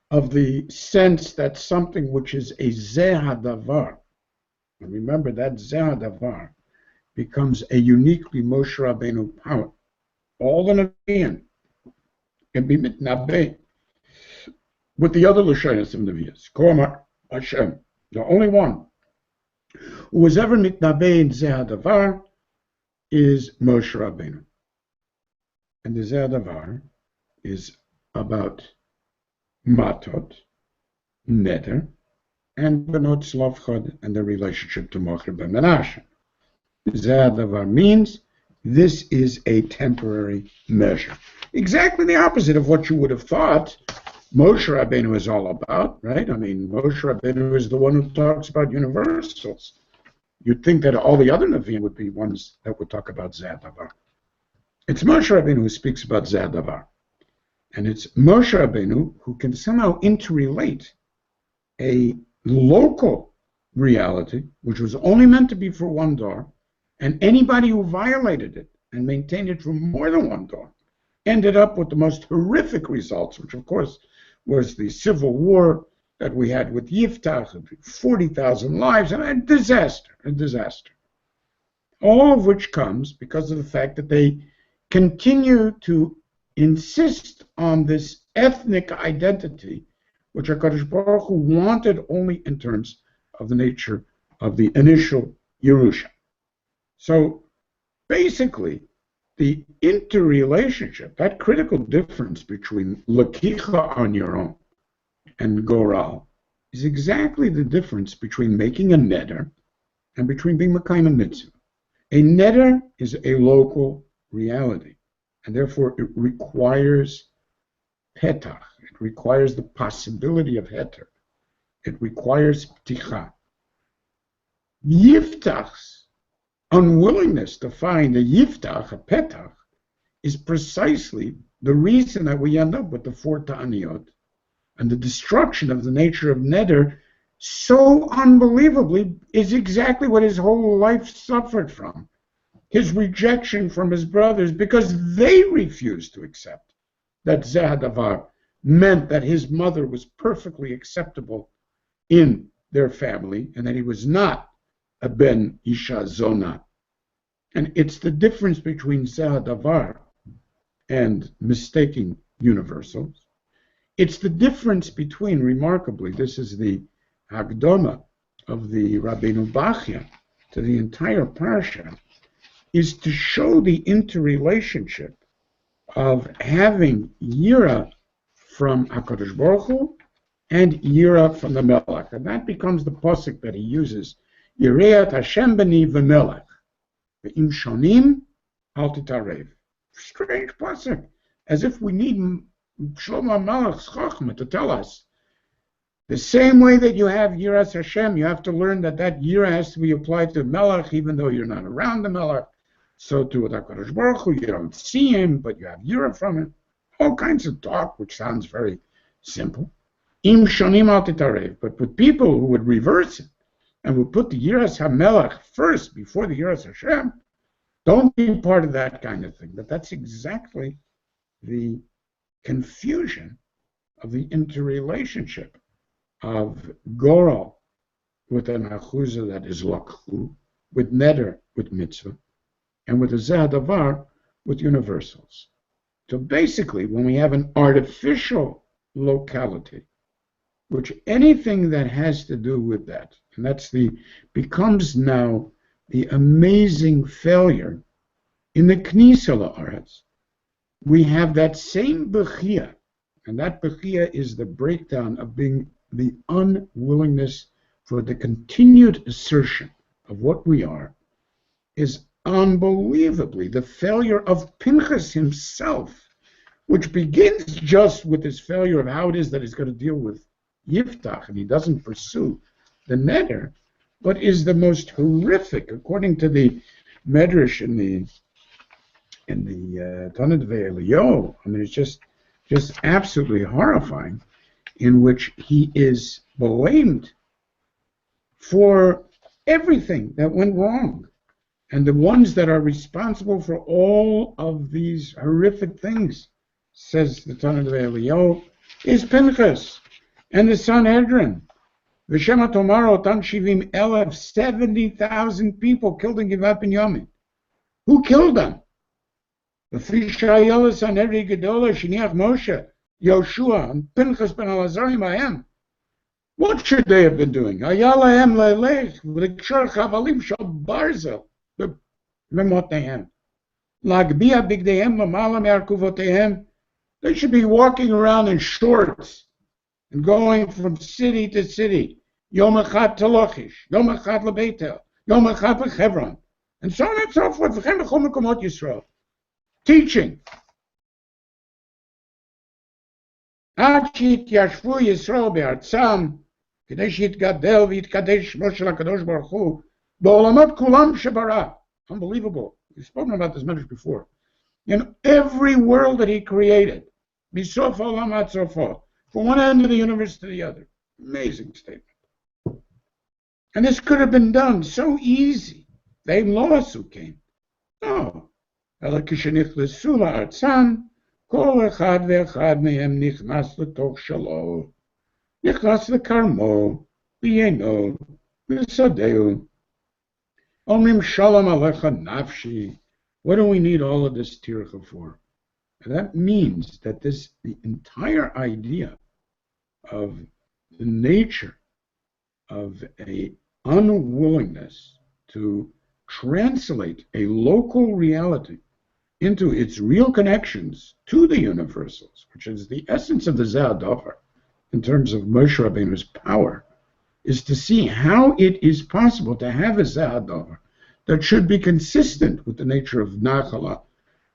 of the sense that something which is a zeh hadavar, and remember that zeh hadavar becomes a uniquely Moshe Rabbeinu power. All the Nevi'im can be mitnabeh with the other Lashonos of Nevi'as. Korma Hashem, the only one who was ever mitnabeh in zeh hadavar is Moshe Rabbeinu. And the zeh hadavar is about matot, neder, and benot tzlofchad, and the relationship to Mocher ben Menashe. Zeh hadavar means this is a temporary measure. Exactly the opposite of what you would have thought Moshe Rabbeinu is all about, right? I mean, Moshe Rabbeinu is the one who talks about universals. You'd think that all the other Nevi'im would be ones that would talk about zeh hadavar. It's Moshe Rabbeinu who speaks about zeh hadavar. And it's Moshe Rabbeinu who can somehow interrelate a local reality, which was only meant to be for one door, and anybody who violated it and maintained it for more than one door ended up with the most horrific results, which of course was the civil war that we had with Yiftach, 40,000 lives, and a disaster. All of which comes because of the fact that they continue to insist on this ethnic identity, which HaKadosh Baruch Hu wanted only in terms of the nature of the initial Yerusha. So basically, the interrelationship, that critical difference between Lakicha on your own and Goral, is exactly the difference between making a neder and between being Mekayim a mitzvah. A neder is a local reality, and therefore it requires petach. It requires the possibility of heter. It requires pticha. Yiftach's unwillingness to find a yiftach, a petach, is precisely the reason that we end up with the four ta'aniyot and the destruction of the nature of neder so unbelievably is exactly what his whole life suffered from. His rejection from his brothers because they refused to accept that zeh hadavar meant that his mother was perfectly acceptable in their family and that he was not a ben isha zona. And it's the difference between zeh hadavar and mistaking universals. It's the difference between, remarkably, this is the Hagdoma of the Rabbeinu Bachya to the entire parsha, is to show the interrelationship of having Yira from HaKadosh Baruch Hu and Yira from the Melech. And that becomes the pasuk that he uses, Yireat Hashem b'ni v'melech, v'im shonim al titarev. Strange pasuk, as if we need Shlomo HaMelech's Chachma to tell us. The same way that you have Yiras Hashem, you have to learn that that Yira has to be applied to Melech, even though you're not around the Melech. So too with HaKadosh Baruch Hu, you don't see him, but you have Yira from him. All kinds of talk, which sounds very simple. Im shonim al titarev. But with people who would reverse it and would put the Yiras HaMelech first before the Yiras Hashem, don't be part of that kind of thing. But that's exactly the confusion of the interrelationship of Goral with an Achuzah that is Lakhu, with Neder, with Mitzvah, and with a Zehadavar, with universals. So basically, when we have an artificial locality, which anything that has to do with that, and that's becomes now the amazing failure in the Knesset La'aretz, we have that same Bechia, and that Bechia is the breakdown of being the unwillingness for the continued assertion of what we are, is unbelievably the failure of Pinchas himself, which begins just with his failure of how it is that he's going to deal with Yiftach, and he doesn't pursue the Neder, but is the most horrific, according to the Medrash in the Tanit Ve'Eliyahu. I mean, it's just absolutely horrifying, in which he is blamed for everything that went wrong. And the ones that are responsible for all of these horrific things, says the Tanit Ve'Eliyahu, is Pinchas and the Sanhedrin. V'shema tomorrow, Tan Shivim Elef, 70,000 people killed in Givat Binyamin. Who killed them? The Fishayel Sanhedrin Gedola, Shiniach Moshe, Yoshua, and Pinchas ben Elazar Imahem. What should they have been doing? Hayalahem le'lech, v'likshor chavalim shal barzel, b'motnehem. Lagbia bigdehem l'mala me'arkuvotehem. They should be walking around in shorts and going from city to city. Yom echad to Lachish, Yom echad leBeitel, Yom echad leChevron, and so on and so forth. V'chem b'chol mekomot Yisrael. Teaching. עד שיתיישבו ישראל בארצם, כדי שיתגדל ויתקדש שמו של הקדוש ברוך הוא, בעולמות כולם שברא. Unbelievable. We've spoken about this message before. In every world that he created, misof olam ad sofo, from one end of the universe to the other. Amazing statement. And this could have been done so easy. They lost who came. No. אלא כשנכנסו לארצם, כל אחד ואחד מהם נכנס לתוך שלו, נכנס לכרמו, ביינו, לשדהו. אומרים שלום עליך נפשי. What do we need all of this tircha for? And that means that the entire idea of the nature of a unwillingness to translate a local reality into its real connections to the universals, which is the essence of the Zehadavar in terms of Moshe Rabbeinu's power, is to see how it is possible to have a Zehadavar that should be consistent with the nature of Nachala,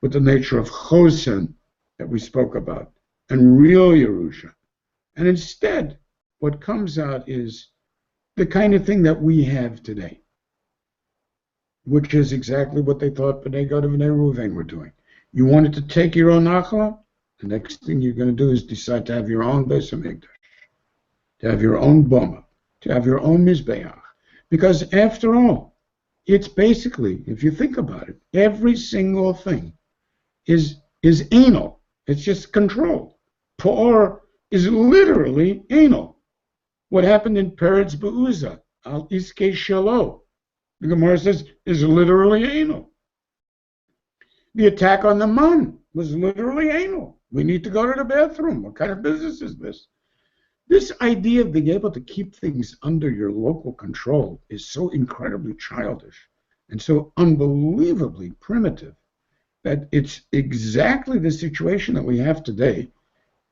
with the nature of Chosen that we spoke about, and real Yerusha. And instead, what comes out is the kind of thing that we have today, which is exactly what they thought B'nai Gad and B'nai Reuven were doing. You wanted to take your own Nachala, the next thing you're going to do is decide to have your own Beis HaMikdash, to have your own Boma, to have your own Mizbeach. Because after all, it's basically, if you think about it, every single thing is anal. It's just control. Por is literally anal. What happened in Peretz Be'uza, Al Iskei Shalo, the Gemara says, is literally anal. The attack on the man was literally anal. We need to go to the bathroom. What kind of business is this? This idea of being able to keep things under your local control is so incredibly childish and so unbelievably primitive that it's exactly the situation that we have today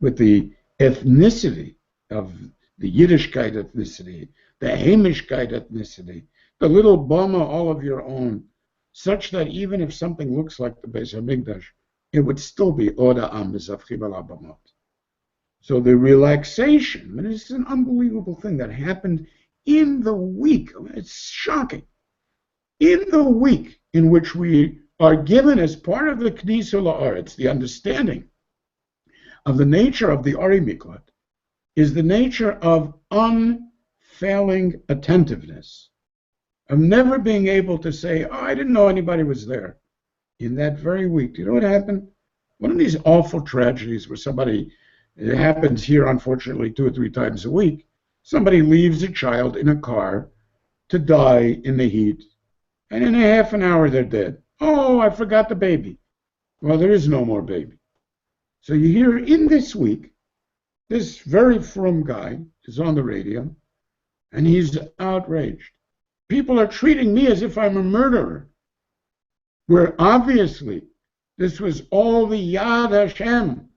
with the ethnicity of the Yiddishkeit ethnicity, the Hamishkeit ethnicity, the little Bama all of your own, such that even if something looks like the Beis HaMikdash, it would still be Oda Am Mizavchim al Abamot. So the relaxation, and it's an unbelievable thing that happened in the week. It's shocking. In the week in which we are given as part of the K'nisa La'aretz, the understanding of the nature of the Ari Miklat, is the nature of unfailing attentiveness, of never being able to say, oh, I didn't know anybody was there. In that very week, do you know what happened? One of these awful tragedies where somebody, it happens here, unfortunately, 2 or 3 times a week, somebody leaves a child in a car to die in the heat, and in a half an hour they're dead. Oh, I forgot the baby. Well, there is no more baby. So you hear in this week, this very frum guy is on the radio, and he's outraged. People are treating me as if I'm a murderer, where obviously this was all the Yad Hashem,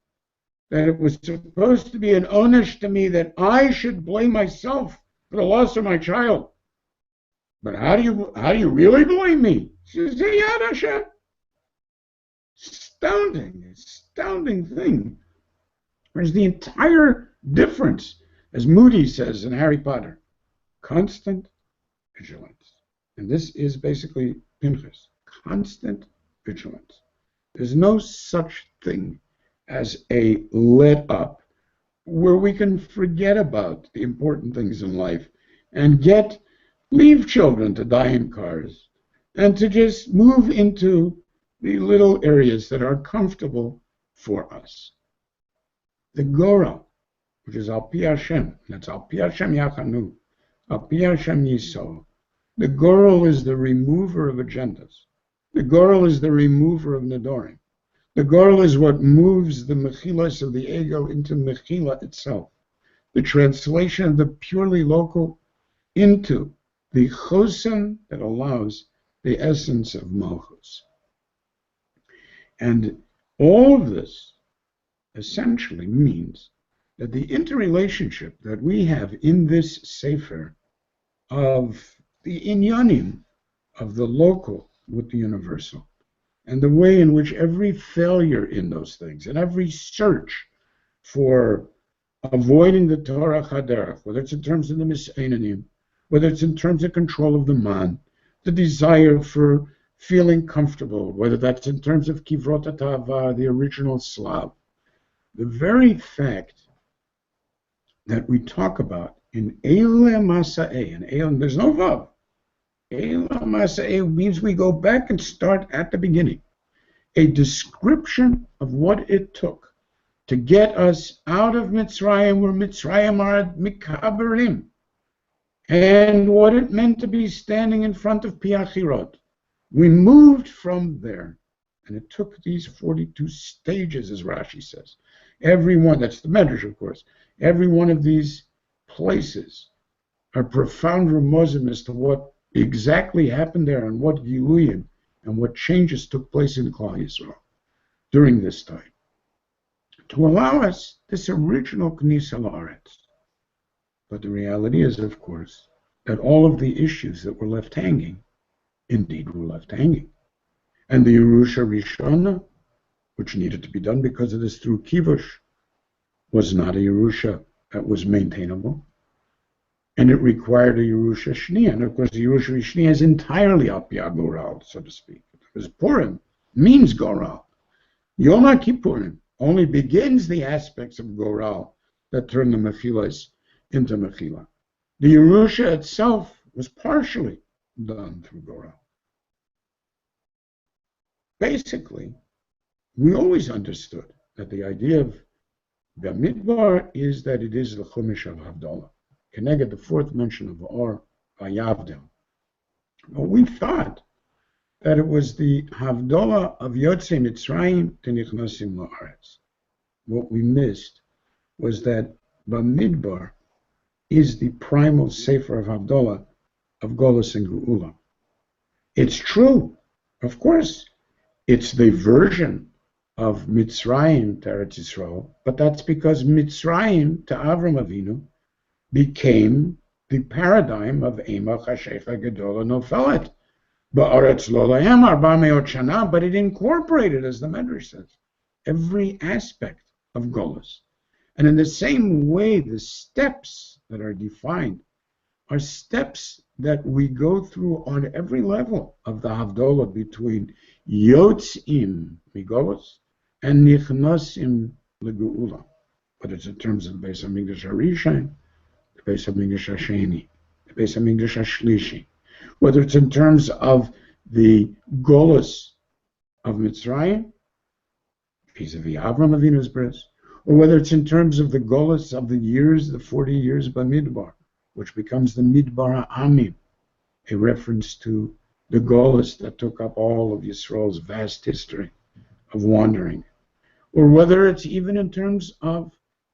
that it was supposed to be an onesh to me that I should blame myself for the loss of my child. But how do you really blame me? It's the Yad Hashem. Astounding thing. There's the entire difference, as Moody says in Harry Potter, constant vigilance. And this is basically Pinchas, constant vigilance. There's no such thing as a let up where we can forget about the important things in life and leave children to die in cars and to just move into the little areas that are comfortable for us. The Gora, which is Al Pi Hashem, that's Al Pi Hashem Yachanu, Al Pi Hashem Yisol. The Goral is the remover of agendas. The Goral is the remover of Nedorim. The Goral is what moves the Mechilas of the ego into Mechila itself. The translation of the purely local into the Chosen that allows the essence of Malchus. And all of this essentially means that the interrelationship that we have in this Sefer of the inyanim of the local with the universal, and the way in which every failure in those things and every search for avoiding the Torah Chaderach, whether it's in terms of the Miseinanim, whether it's in terms of control of the man, the desire for feeling comfortable, whether that's in terms of Kivrot HaTava, the original Slav, the very fact that we talk about in Eile Masa'e, and Eile, there's no Vav. Eile Masa'e means we go back and start at the beginning. A description of what it took to get us out of Mitzrayim, where Mitzrayim are Mikaberim, and what it meant to be standing in front of Piachirot. We moved from there, and it took these 42 stages, as Rashi says. Every one, that's the Medrash, of course, every one of these places are profound remozim as to what exactly happened there and what Giluyim and what changes took place in Klal Yisrael during this time, to allow us this original K'nisa La'aretz. But the reality is, of course, that all of the issues that were left hanging, indeed were left hanging. And the Yerusha Rishona, which needed to be done because of this through Kivush, was not a Yerusha that was maintainable. And it required a Yerusha Shniya. And of course, the Yerusha Shniya is entirely Al Pi Goral, so to speak. Because Purim means Goral. Yom Kippurim only begins the aspects of Goral that turn the Mechilas into Mechila. The Yerusha itself was partially done through Goral. Basically, we always understood that the idea of Bamidbar is that it is the Chumash of Havdalah, connected the fourth mention of Or Vayavdel. But we thought that it was the Havdalah of Yotzei Mitzrayim to Nichnasim La'aretz. What we missed was that Bamidbar is the primal Sefer of Havdalah of Golus and Geula. It's true, of course, it's the version of Mitzrayim to Eretz Yisrael, but that's because Mitzrayim to Avram Avinu became the paradigm of Ema Chashecha Gedola Nofelet. Ba'aretz lo lahem 400 shana, but it incorporated, as the Medrash says, every aspect of Golus. And in the same way, the steps that are defined are steps that we go through on every level of the Havdalah between Yotzim Migolus and Nichnasim Legeula. Whether it's in terms of the Beis HaMikdash HaRishon, the Beis HaMikdash HaSheni, the Beis HaMikdash HaShlishi, whether it's in terms of the Golus of Mitzrayim, vis-a-vis Avram Avinu's bris, or whether it's in terms of the Golus of the years, the 40 years Bamidbar, which becomes the Midbar HaAmim, a reference to the Golus that took up all of Yisrael's vast history of wandering, or whether it's even in terms of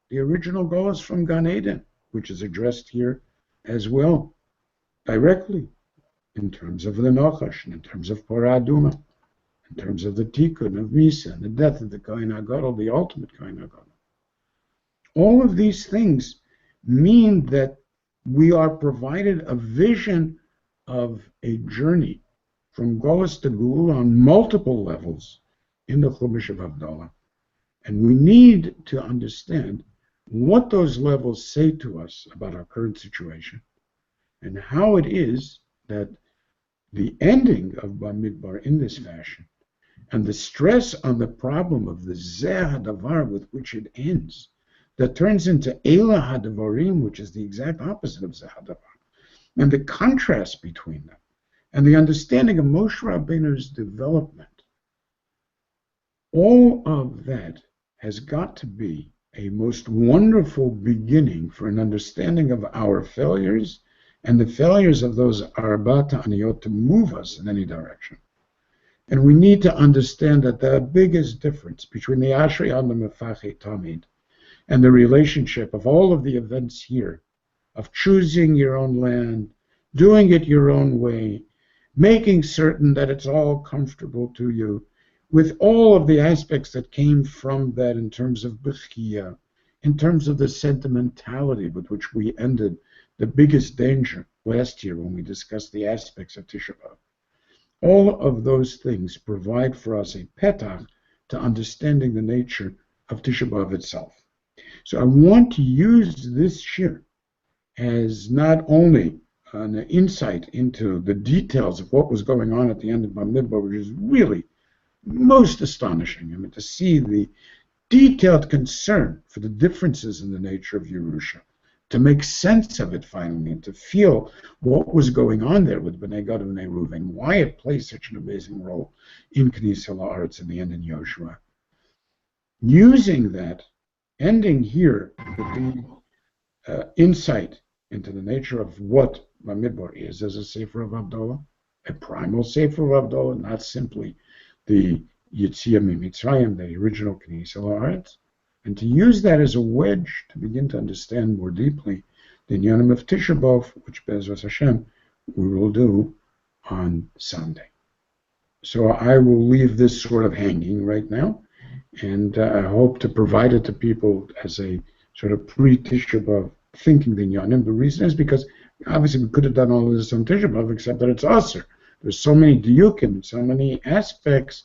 the original Golus from Gan Eden, which is addressed here as well, directly, in terms of the Nochash, and in terms of Porah Aduma, in terms of the Tikkun of Misa, and the death of the Kohen HaGadol, the ultimate Kohen HaGadol. All of these things mean that we are provided a vision of a journey from Golus to Geula on multiple levels in the Chumash of Havdalah. And we need to understand what those levels say to us about our current situation and how it is that the ending of Bamidbar in this fashion and the stress on the problem of the Zeh HaDavar with which it ends, that turns into Eila HaDavarim, which is the exact opposite of Zeh HaDavar, and the contrast between them, and the understanding of Moshe Rabbeinu's development, all of that has got to be a most wonderful beginning for an understanding of our failures and the failures of those Arba Ta'aniyot to move us in any direction. And we need to understand that the biggest difference between the Ashrei Adam Mefache Tamid and the relationship of all of the events here, of choosing your own land, doing it your own way, making certain that it's all comfortable to you, with all of the aspects that came from that in terms of Bechia, in terms of the sentimentality with which we ended the biggest danger last year when we discussed the aspects of Tisha B'Av. All of those things provide for us a petach to understanding the nature of Tisha B'Av itself. So I want to use this shir as not only an insight into the details of what was going on at the end of Bamidbar, which is really most astonishing. I mean, to see the detailed concern for the differences in the nature of Yerusha, to make sense of it finally, and to feel what was going on there with Bnei Gad and Bnei Reuven, why it plays such an amazing role in Knesset La'aretz in the end in Yoshua. Using that, ending here with the insight into the nature of what Bamidbar is as a Sefer of Havdalah, a primal Sefer of Havdalah, not simply the Yetziah Mitzrayim, the original Knesset La'aretz, and to use that as a wedge to begin to understand more deeply the Inyanim of Tisha B'Av, which Be'ezras Hashem we will do on Sunday. So I will leave this sort of hanging right now, and I hope to provide it to people as a sort of pre-Tisha B'Av thinking the Inyanim. The reason is because obviously we could have done all of this on Tisha B'Av, except that it's Aser. There's so many diukim, so many aspects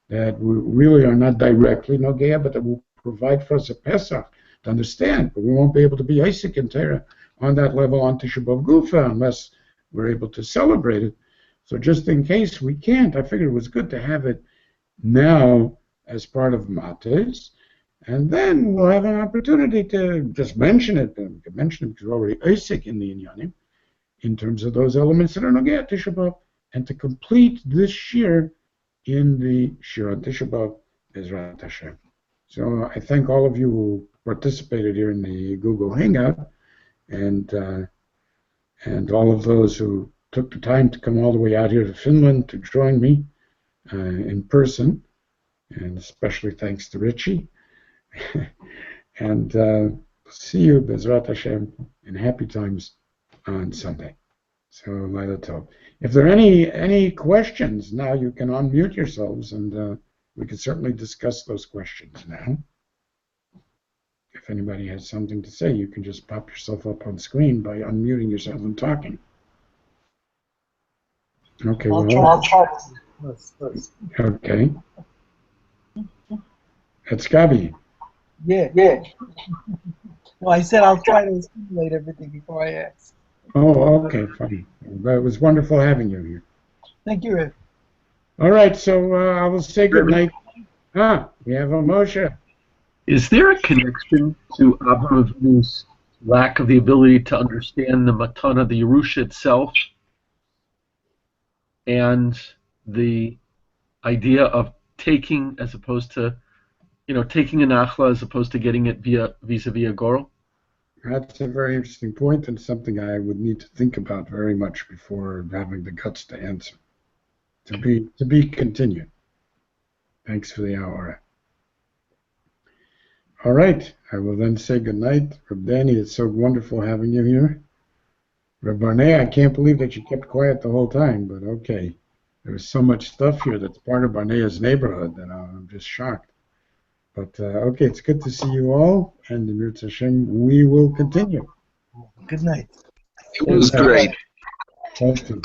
that we really are not directly Nogea, but that will provide for us a Pesach to understand. But we won't be able to be Isaac and Torah on that level on Tisha B'Av Gufa unless we're able to celebrate it. So just in case we can't, I figured it was good to have it now as part of Mates, and then we'll have an opportunity to just mention it. And we can mention it because we're already Isaac in the Inyanim in terms of those elements that are Nogea Tisha B'Av, and to complete this year in the Shir on Tisha B'Av, Bezrat Hashem. So I thank all of you who participated here in the Google Hangout, and all of those who took the time to come all the way out here to Finland to join me in person, and especially thanks to Richie. And see you, Bezrat Hashem, in happy times on Sunday. So, Laila Tov. If there are any questions, now you can unmute yourselves, and we can certainly discuss those questions now. If anybody has something to say, you can just pop yourself up on screen by unmuting yourself and talking. Okay, I'll try. Okay. It's Gabi. Yeah. No, I said I'll try to assimilate everything before I ask. Oh, okay, fine. Well, it was wonderful having you here. Thank you, Ed. All right, so I will say good night. We have a Moshe. Is there a connection to Avraham Avinu's lack of the ability to understand the Matana, the Yerusha itself, and the idea of taking as opposed to, taking an achla as opposed to getting it vis-a-vis a gorel? That's a very interesting point, and something I would need to think about very much before having the guts to answer. To be continued. Thanks for the hour. All right, I will then say good night. Reb Danny, it's so wonderful having you here. Reb Barnea, I can't believe that you kept quiet the whole time, but okay. There's so much stuff here that's part of Barnea's neighborhood that I'm just shocked. But okay, it's good to see you all, and in Mirz Hashem, we will continue. Good night. It was great. Thank you.